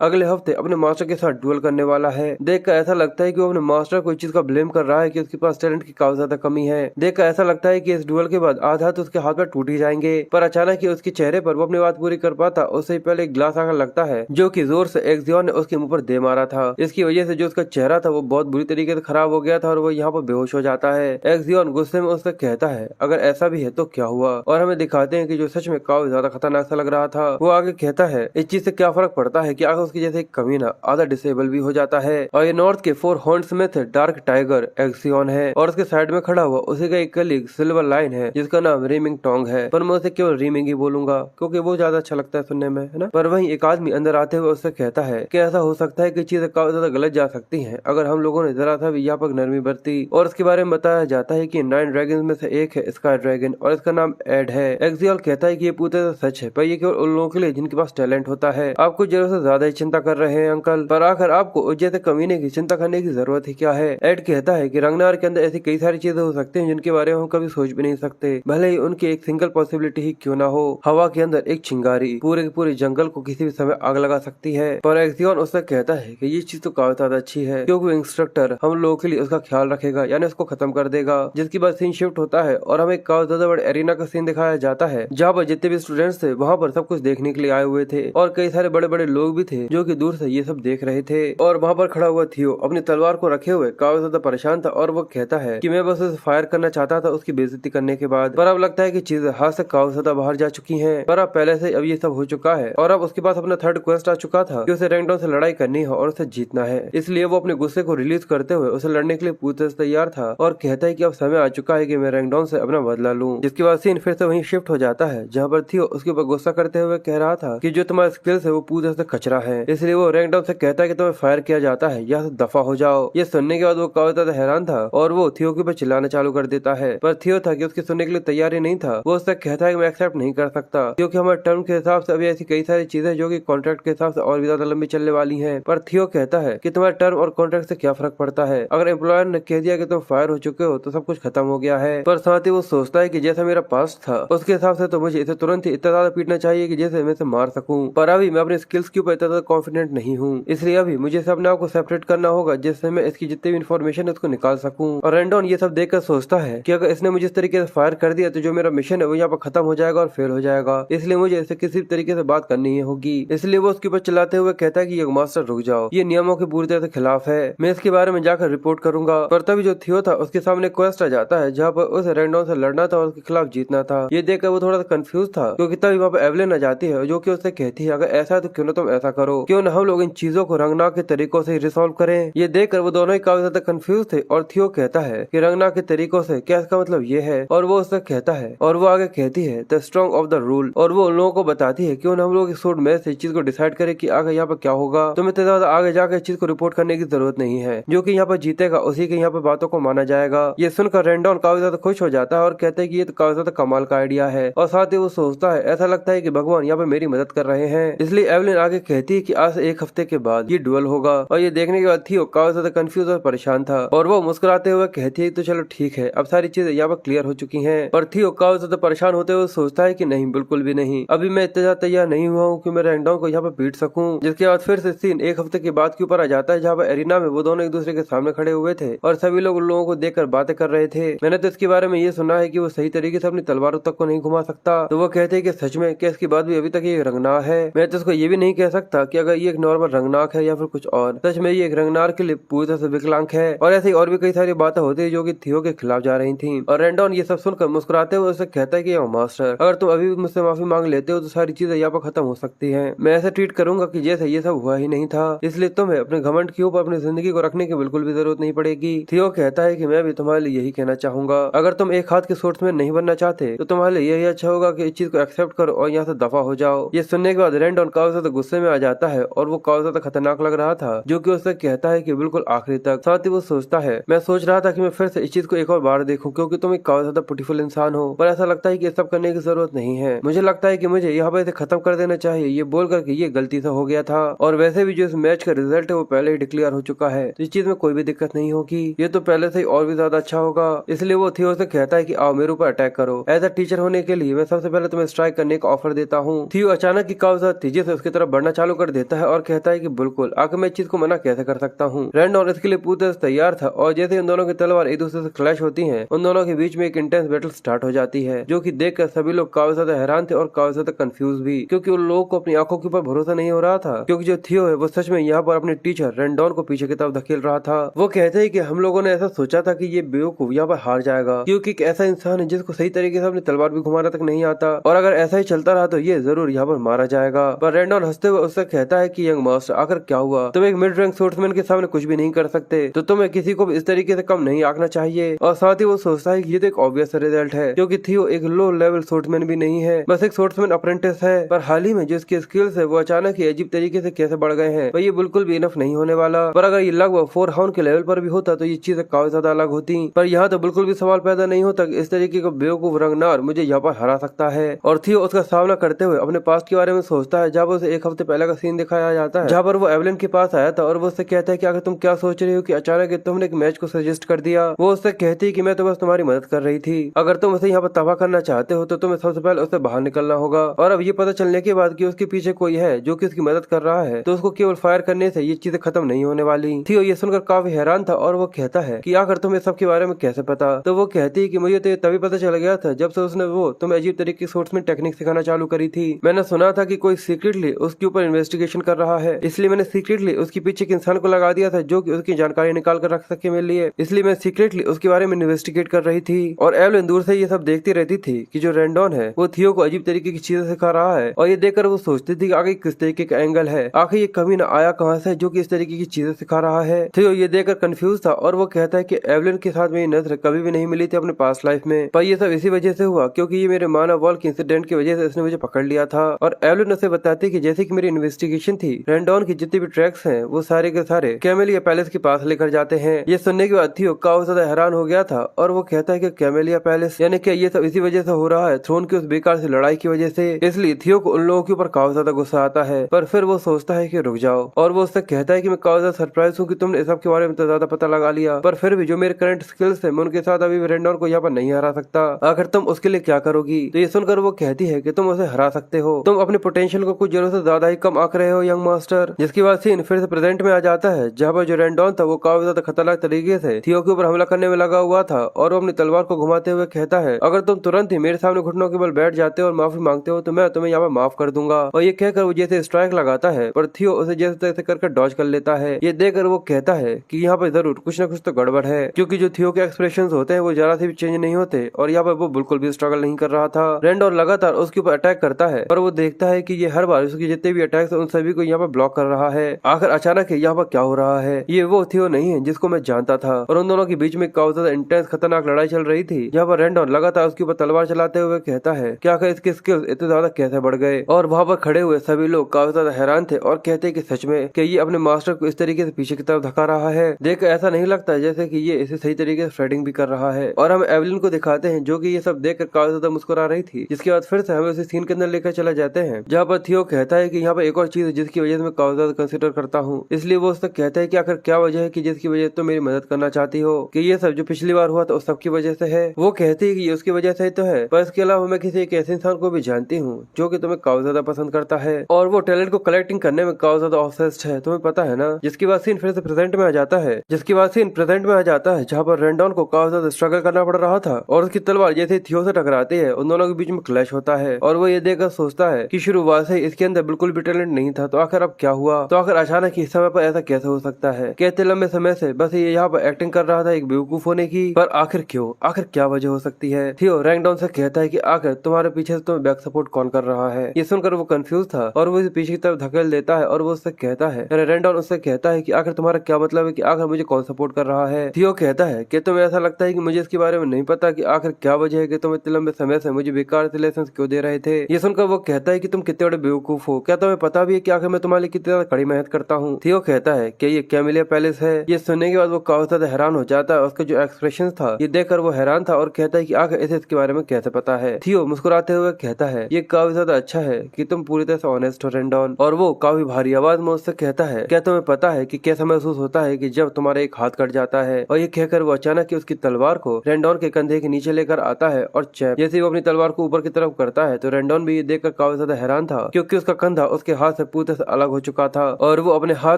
अगले हफ्ते अपने मास्टर के साथ डुएल करने वाला है। देखकर ऐसा लगता है कि वो अपने मास्टर को इस चीज का ब्लेम कर रहा है कि उसके पास टैलेंट की काफी ज्यादा कमी है। देखकर ऐसा लगता है कि इस डुएल के बाद आधा हाथ उसके हाथ में टूट ही जाएंगे, पर अचानक ही उसके चेहरे पर वो अपनी बात पूरी कर पाता उससे पहले एक ग्लास आकर लगता है जो कि जोर से एक्सियन ने उसके मुंह पर दे मारा था। इसकी वजह से जो उसका चेहरा था वो बहुत बुरी तरीके से खराब हो गया था और वो यहाँ पर बेहोश हो जाता है। एक्सियन गुस्से में उससे कहता है अगर ऐसा भी है तो क्या हुआ, और हमें दिखाते हैं कि जो सच में काफी ज्यादा खतरनाक सा लग रहा था। वो आगे कहता है इस चीज से क्या फर्क पड़ता है कि आगे उसके जैसे कमीना आधा डिसेबल भी हो जाता है। और ये नॉर्थ के 4 हॉर्न्स में थे डार्क टाइगर एक्सियन है और उसके साइड में खड़ा हुआ उसी का एक कलीग सिल्वर लाइन है जिसका नाम रीमिंग टोंग है, पर मैं उसे केवल रीमिंग ही बोलूंगा क्योंकि वो ज्यादा अच्छा लगता है सुनने में, है ना। पर वहीं एक आदमी अंदर आते हुए उससे कहता है कि ऐसा हो सकता है कि चीजें काफी ज्यादा गलत जा सकती हैं अगर हम लोगों ने जरा सा भी यहाँ पर नरमी बरती। और इसके बारे में बताया जाता है कि 9 ड्रैगन में से एक है स्काई ड्रैगन और इसका नाम एड है। एक्सियल कहता है कि ये पूरी तरह सच है, पर ये केवल उन लोगों के लिए जिनके पास टैलेंट होता है। आप कुछ जरूर से ज्यादा ही चिंता कर रहे हैं अंकल, पर आखिर आपको उस जैसे कमीने की चिंता करने की जरूरत ही क्या है। एड कहता है कि रंगनार के अंदर ऐसी कई सारी चीजें हो सकती हैं जिनके बारे में हम कभी सोच भी नहीं सकते, भले ही उनकी एक सिंगल पॉसिबिलिटी पॉसिबिलिटी ही क्यों ना हो, हवा के अंदर एक चिंगारी पूरे के पूरे जंगल को किसी भी समय आग लगा सकती है। पर एक्सियन उससे कहता है कि ये चीज तो काफी ज्यादा अच्छी है क्योंकि इंस्ट्रक्टर हम लोगों के लिए उसका ख्याल रखेगा, यानी उसको खत्म कर देगा। जिसके बाद सीन शिफ्ट होता है और हमें काफी ज्यादा बड़े एरिना का सीन दिखाया जाता है जहाँ पर जितने भी स्टूडेंट्स थे वहाँ पर सब कुछ देखने के लिए आए हुए थे और कई सारे बड़े बड़े लोग भी थे जो कि दूर से ये सब देख रहे थे। और वहाँ पर खड़ा हुआ थियो अपनी तलवार को रखे हुए काफी ज्यादा परेशान था और वो कहता है कि मैं बस उसे फायर करना चाहता था उसकी बेइज्जती करने के बाद, पर अब लगता है कि चीजें हाथ से काफी ज्यादा बाहर जा चुकी हैं। पर अब पहले से अब ये सब हो चुका है और अब उसके पास अपना थर्ड क्वेस्ट आ चुका था कि उसे रैंकडॉन से लड़ाई करनी है और उसे जीतना है। इसलिए वो अपने गुस्से को रिलीज करते हुए उसे लड़ने के लिए पूरी तरह से तैयार था और कहता है कि अब समय आ चुका है कि मैं रैंकडॉन से अपना बदला लूं। जिसके बाद सीन फिर से वहीं शिफ्ट हो जाता है जहाँ पर थियो उसके ऊपर गुस्सा करते हुए कह रहा था कि जो तुम्हारा स्किल्स है वो पूरी तरह से कचरा है, इसलिए वो रैंकडॉन से कहता है कि तुम्हें फायर किया जाता है या दफा हो जाओ। ये सुनने के बाद वो काफी ज्यादा हैरान था और वो थियो के ऊपर चिल्लाना चालू कर देता है, पर थियो था कि उसके सुनने के लिए तैयार ही नहीं था। वो उससे कहता है कि मैं एक्सेप्ट नहीं कर सकता क्योंकि हमारे टर्म के हिसाब से अभी ऐसी कई सारी चीजें जो कि कॉन्ट्रैक्ट के हिसाब से और भी ज्यादा लंबी चलने वाली हैं। पर थियो कहता है कि तुम्हारे टर्म और कॉन्ट्रैक्ट से क्या फर्क पड़ता है, अगर एम्प्लॉयर ने कह दिया कि तुम फायर हो चुके हो तो सब कुछ खत्म हो गया है। पर साथ ही वो सोचता है कि जैसा मेरा पास्ट था उसके हिसाब से तो मुझे इसे तुरंत ही इतना ज्यादा पीटना चाहिए कि जैसे मैं इसे मार सकूं, पर अभी मैं अपने स्किल्स के ऊपर इतना ज्यादा कॉन्फिडेंट नहीं हूँ, इसलिए अभी मुझे अपने आप को सेपरेट करना होगा जिससे मैं इसकी जितनी भी इन्फॉर्मेशन है उसको निकाल सकूं। और रैंडॉन ये सब देखकर सोचता है कि अगर इसने मुझे इस तरीके से फायर कर दिया तो जो मेरा मिशन है वो यहाँ पर खत्म हो जाएगा और फेल हो जाएगा, इसलिए मुझे इसे किसी तरीके से बात करनी होगी। इसलिए वो उसके ऊपर चिल्लाते हुए कहता है कि ये मास्टर रुक जाओ, ये नियमों के पूरी तरह से खिलाफ है, मैं इसके बारे में जाकर रिपोर्ट करूंगा। पर तभी जो थियो था उसके सामने क्वेस्ट आ जाता है जहाँ पर उसे रैंडॉन से लड़ना था और उसके खिलाफ जीतना था। ये देखकर वो थोड़ा सा कंफ्यूज था क्योंकि तभी वहाँ पर एवलिन आ जाती है जो कि उससे कहती है अगर ऐसा है तो क्यों ना तुम ऐसा करो, क्यों ना हम लोग इन चीजों को रंगनाग के तरीकों से रिसॉल्व करें। ये देखकर वो दोनों ही काफी ज्यादा कंफ्यूज थे और थियो कहता है कि रंगनाग के तरीकों से क्या इसका मतलब ये है, और वो उससे कहता है और वो आगे कहती है the strong of the rule, और वो उन लोगों को बताती है क्यों ना हम लोग इस सूट में से चीज को डिसाइड करें कि आगे यहाँ पर क्या होगा। तुम्हें इतना ज्यादा आगे जाकर इस चीज को रिपोर्ट करने की जरूरत नहीं है, जो कि यहाँ पर जीतेगा उसी के यहाँ पर बातों को माना जाएगा। ये सुनकर रैंडॉन काफी ज्यादा खुश हो जाता है और कहते हैं कि ये तो काफी ज्यादा कमाल का आइडिया है, और साथ ही वो सोचता है ऐसा लगता है कि भगवान यहाँ पे मेरी मदद कर रहे हैं। इसलिए एवलिन आगे कहती है कि आज से एक हफ्ते के बाद ये डुअल होगा, और ये देखने के बाद थियो काफी ज्यादा कंफ्यूज और परेशान था और वो मुस्कुराते हुए कहती है तो चलो ठीक है, अब सारी चीजें यहाँ पर क्लियर हो चुकी हैं। पर थियो काफी ज्यादा परेशान होते हुए सोचता है कि नहीं, बिल्कुल भी नहीं, अभी मैं इतना ज्यादा तैयार नहीं हुआ हूँ कि मैं रैंडॉन को यहाँ पे पीट सकूं। जिसके बाद फिर से सीन एक हफ्ते के बाद के ऊपर आ जाता है जहाँ पर एरिना में वो दोनों एक दूसरे के सामने खड़े हुए थे और सभी लोग उन लोगों को देखकर बातें कर रहे थे। मैंने तो इसके बारे में ये सुना है कि वो सही तरीके से अपनी तलवारों तक को नहीं घुमा सकता, तो वो कहते हैं कि सच में क्या इसके बाद भी अभी तक ये रंगनाग है। मैं तो इसको ये भी नहीं कह सकता कि अगर ये एक नॉर्मल रंगनाग है या फिर कुछ और, सच में ये एक रंगनाग के लिए पूरी तरह से विकलांग है। और ऐसे ही और भी कई सारी बातें होती है जो कि थियो के खिलाफ जा रही थी। और रैंडॉन ये सब सुनकर मुस्कुराते हुए उसे कहता है कि मास्टर, अगर तुम अभी मुझसे माफी मांग लेते हो तो सारी चीजें यहाँ पर खत्म हो सकती है। मैं ऐसे ट्रीट करूंगा कि जैसे ये सब हुआ ही नहीं था, इसलिए तुम्हें अपने घमंड के ऊपर अपनी जिंदगी को रखने की बिल्कुल भी जरूरत नहीं पड़ेगी। थियो कहता है कि मैं भी तुम्हारे लिए यही कहना चाहूंगा, अगर तुम एक हाथ के सोर्समैन नहीं बनना चाहते तो तुम्हारे लिए यही अच्छा होगा कि इस चीज को एक्सेप्ट करो और यहाँ से दफा हो जाओ। ये सुनने के बाद रैंडॉन काफी ज्यादा गुस्से में आ जाता है और वो काफी ज्यादा खतरनाक लग रहा था, जो कि उससे कहता है कि बिल्कुल आखिरी तक। साथ ही वो सोचता है मैं सोच रहा था कि मैं फिर से इस चीज को एक और बार देखूं क्योंकि तुम एक काफी ज्यादा ब्यूटीफुल इंसान हो, पर ऐसा लगता है कि ये सब करने की जरूरत नहीं है। मुझे लगता है कि मुझे यहाँ पर इसे खत्म कर देना चाहिए, ये बोल करके ये गलती से हो गया था, और वैसे भी जो इस मैच का रिजल्ट है वो पहले ही डिक्लेयर हो चुका है, तो इस चीज में कोई भी दिक्कत नहीं होगी, ये तो पहले से ही और भी ज्यादा अच्छा होगा। इसलिए वो थियो से कहता है कि आओ मेरे ऊपर अटैक करो, एज अ टीचर होने के लिए मैं सबसे पहले तुम्हें स्ट्राइक करने का ऑफर देता हूँ। थियो अचानक की काफी ज्यादा तेजी से उसकी तरफ बढ़ना चालू कर देता है और कहता है कि बिल्कुल, आखिर मैं इस चीज को मना कैसे कर सकता हूँ। रैंडॉन इसके लिए पूरी तरह से तैयार था और जैसे उन दोनों की तलवार एक दूसरे से क्लैश होती है, उन दोनों के बीच में एक इंटेंस बैटल स्टार्ट हो जाती है, जो कि देखकर सभी लोग काफी ज्यादा हैरान थे और काफी ज्यादा कंफ्यूज भी, क्योंकि उन लोगों को अपनी आंखों के ऊपर भरोसा नहीं हो रहा था, क्योंकि जो थियो है वो सच में यहाँ पर अपने टीचर रैंडॉन को पीछे की तरफ धकेल रहा था। वो कहते हैं कि हम लोगों ने ऐसा सोचा था कि ये बेवकूफ यहाँ पर हार जाएगा, क्योंकि एक ऐसा इंसान है जिसको सही तरीके से अपनी तलवार भी घुमाना तक नहीं आता, और अगर ऐसा ही चलता रहा तो ये जरूर यहाँ पर मारा जाएगा। पर रैंडॉन हंसते हुए उससे कहता है कि यंग मास्टर, आखिर क्या हुआ, तुम एक मिड रैंक सोर्समैन के सामने कुछ भी नहीं कर सकते, तो तुम्हें किसी को भी इस तरीके से कम नहीं आंकना चाहिए। और साथ ही वो सोचता है कि ये तो एक ऑब्वियस रिजल्ट है, क्योंकि थियो एक लो लेवल सोर्समैन भी नहीं है, बस एक सोर्समैन अप्रेंटिस है, पर हाल ही में जो इसके स्किल्स है वो अचानक ही अजीब तरीके से कैसे बढ़ गए हैं, ये बिल्कुल भी इनफ नहीं होने वाला। पर अगर ये लगभग 4 हाउंड के लेवल पर भी होता तो ये चीजें काफी ज्यादा अलग होती, पर यहाँ तो बिल्कुल भी सवाल पैदा नहीं होता कि इस तरीके का बेवकूफ रंगनार मुझे यहाँ पर हरा सकता है। और थियो उसका सामना करते हुए अपने पास्ट के बारे में सोचता है, जब उसे एक हफ्ते पहले का सीन दिखाया जाता है जहाँ पर वो एवलिन के पास आया था और वो उससे कहता है कि अगर तुम क्या सोच रही हो कि अचानक तुमने एक मैच को सजेस्ट कर दिया। वो उससे कहती है कि मैं तो बस तुम्हारी मदद कर रही थी, अगर तुम उसे यहाँ पर तबाह करना चाहते चाहते हो तो तुम्हें सबसे पहले उससे बाहर निकलना होगा। और अब ये पता चलने के बाद कि उसके पीछे कोई है जो कि उसकी मदद कर रहा है, तो उसको केवल फायर करने से ये चीजें खत्म नहीं होने वाली। थियो ये सुनकर काफी हैरान था और वो कहता है कि आखिर तुम्हें सबके बारे में कैसे पता। तो वो कहती है कि मुझे तो ये तभी पता चल गया था जब से उसने वो तुम्हें अजीब तरीके की सोर्समेंट टेक्निक सिखाना चालू करी थी। मैंने सुना था कि कोई सीक्रेटली उसके ऊपर इन्वेस्टिगेशन कर रहा है, इसलिए मैंने सीक्रेटली उसके पीछे एक इंसान को लगा दिया था जो कि उसकी जानकारी निकाल कर रख सके मेरे लिए। इसलिए मैं सीक्रेटली उसके बारे में इन्वेस्टिगेट कर रही थी। और एवलिन दूर से ये सब देखती रहती थी कि जो रेंडोन है वो थियो को अजीब तरीके की चीजें सिखा रहा है। और ये देखकर वो सोचती थी कि आगे किस तरीके का एंगल है, आखिर ये कभी ना आया कहाँ से जो कि इस तरीके की चीजें सिखा रहा है। थियो ये देखकर कंफ्यूज था और वो कहता है कि एवलिन के साथ मेरी नजर कभी भी नहीं मिली थी अपने पास्ट लाइफ में, पर ये सब इसी वजह से हुआ क्योंकि ये मेरे मानव वॉल के इंसिडेंट की वजह से इसने मुझे पकड़ लिया था। और एवलिन उसे बताती है कि जैसे कि मेरी इन्वेस्टिगेशन थी, रेंडोन की जितने भी ट्रैक्स हैं वो सारे के सारे कैमेलिया पैलेस के पास लेकर जाते हैं। ये सुनने के बाद थियो काफी ज्यादा हैरान हो गया था और वो कहता है कि कैमेलिया पैलेस यानी कि ये सब इसी वजह से हो रहा है, थ्रोन की उस बेकार से लड़ाई की वजह से। इसलिए थियो को उन लोगों के ऊपर काफी ज्यादा गुस्सा आता है, पर फिर वो सोचता है कि रुक जाओ। और वो उससे कहता है कि मैं काफी ज्यादा सरप्राइज हूँ कि तुमने इस सब के बारे में तो ज्यादा पता लगा लिया, पर फिर भी जो मेरे करंट स्किल्स है मैं उनके साथ अभी रेंडोन को यहाँ पर नहीं हरा सकता। आखिर तुम उसके लिए क्या करोगी? तो ये सुनकर वो कहती है कि तुम उसे हरा सकते हो, तुम अपने पोटेंशियल को कुछ जरूरत से ज्यादा ही कम आंक रहे हो यंग मास्टर। जिसके बाद सीन फिर से प्रेजेंट में आ जाता है जहाँ पर जो रेंडोन था वो काफी ज्यादा खतरनाक तरीके से थियो के ऊपर हमला करने में लगा हुआ था। और वो अपनी तलवार को घुमाते हुए कहता है अगर तुम तुरंत ही मेरे सामने घुटनों के बल बैठ जाते हो और माफी मांगते हो तो मैं तुम्हें यहाँ पर माफ कर दूंगा। और ये कहकर वो जैसे स्ट्राइक लगाता है पर थियो उसे जैसे तैसे कर डॉज कर लेता है। ये देखकर वो कहता है कि यहाँ पर जरूर कुछ न कुछ तो गड़बड़ है, क्योंकि जो थियो के एक्सप्रेशन होते हैं वो जरा से भी चेंज नहीं होते और यहाँ पर वो बिल्कुल भी स्ट्रगल नहीं कर रहा था। रेंडोन लगातार उसके ऊपर अटैक करता है पर वो देखता है कि ये हर बार उसके जितने भी अटैक्स उन सभी को यहाँ पर ब्लॉक कर रहा है। आखिर अचानक यहाँ पर क्या हो रहा है? ये वो थियो नहीं है जिसको मैं जानता था। और उन दोनों के बीच में काफी ज्यादा इंटेंस खतरनाक लड़ाई चल रही थी जहाँ पर रेंडोन लगातार उसके ऊपर तलवार चलाते हुए कहता है कि आखिर इसके स्किल्स इतने ज्यादा कैसे बढ़ गए। और वहाँ पर खड़े हुए सभी लोग काफी ज्यादा हैरान थे और कहते हैं कि सच में कि ये अपने मास्टर को इस तरीके से पीछे की तरफ धका रहा है। देख ऐसा नहीं लगता जैसे कि ये इसे सही तरीके से थ्रेडिंग भी कर रहा है। और हम एवलिन को दिखाते हैं जो कि ये सब देखकर काफी ज्यादा मुस्कुरा रही थी। जिसके बाद फिर से हमें उसी सीन के अंदर लेकर चला जाते हैं जहाँ पर थियो कहता है कि यहाँ पर एक और चीज है जिसकी वजह से मैं काफी ज्यादा कंसिडर करता हूँ। इसलिए वो उससे कहता है कि आखिर क्या वजह है कि जिसकी वजह से तुम मेरी मदद करना चाहती हो, कि ये सब जो पिछली बार हुआ था उस सब की वजह से है। वो कहती है कि ये उसकी वजह से तो है, पर इसके अलावा मैं किसी एक ऐसे इंसान को भी जानती हूँ जो कि तुम्हें काफी ज्यादा पसंद करता है और वो टैलेंट को कलेक्टिंग करने में काफी ज्यादा ऑब्सेस्ड है, तुम्हें पता है ना। जिसके बाद सीन फिर से प्रेजेंट में आ जाता है जहाँ पर रेंडोन को काफी ज्यादा स्ट्रगल करना पड़ रहा था और उसकी तलवार जैसे थियो से टकराती है उन दोनों के बीच में क्लैश होता है। और वो ये देखकर सोचता है कि शुरुआत से इसके अंदर बिल्कुल भी टैलेंट नहीं था, तो आखिर अब क्या हुआ? तो आखिर अचानक इस समय पर ऐसा कैसे हो सकता है? कहते लंबे समय से बस ये यहाँ पर एक्टिंग कर रहा था एक बेवकूफ होने की, पर आखिर क्यों? आखिर क्या वजह हो सकती है? थियो रेंडोन से कहता है कि आखिर तुम्हारे पीछे से तुम्हें बैक सपोर्ट कौन कर रहा है? ये सुनकर वो कंफ्यूज था और वो पीछे की तरफ धकेल देता है और वो उससे कहता है, रेंडोन उससे कहता है कि आखिर तुम्हारा क्या मतलब है कि आखिर मुझे कौन सपोर्ट कर रहा है? थियो कहता है कि तुम्हें ऐसा लगता है कि मुझे इसके बारे में नहीं पता कि आखिर क्या वजह है कि तुम इतने लंबे समय से मुझे बेकार से लेसन क्यों दे रहे थे। ये सुनकर वो कहता है कि तुम कितने बड़े बेवकूफ हो, क्या तुम्हें पता भी है कि आखिर मैं तुम्हारे लिए कितनी ज्यादा कड़ी मेहनत करता हूँ? थियो कहता है कि ये कैमेलिया पैलेस है। ये सुनने के बाद वो काफी ज्यादा हैरान हो जाता है। उसका जो एक्सप्रेशन था ये देखकर वो हैरान था और कहता है कि आखिर इसे इसके बारे में कैसे पता है? थियो मुस्कुराते हुए कहता है ये काफी ज्यादा अच्छा है कि तुम पूरी तरह से ऑनेस्ट हो रेंडोन। और वो काफी भारी आवाज में उससे कहता है क्या तुम्हें पता है कि कैसा महसूस होता है कि जब तुम्हारा एक हाथ कट जाता है? और ये कहकर वो अचानक उसकी तलवार को रेंडोन के कंधे के नीचे लेकर आता है और चैप जैसे वो अपनी तलवार को ऊपर की तरफ करता है तो रेंडोन भी ये देखकर काफी ज्यादा हैरान था क्योंकि उसका कंधा उसके हाथ से पूरी तरह से अलग हो चुका था और वो अपने हाथ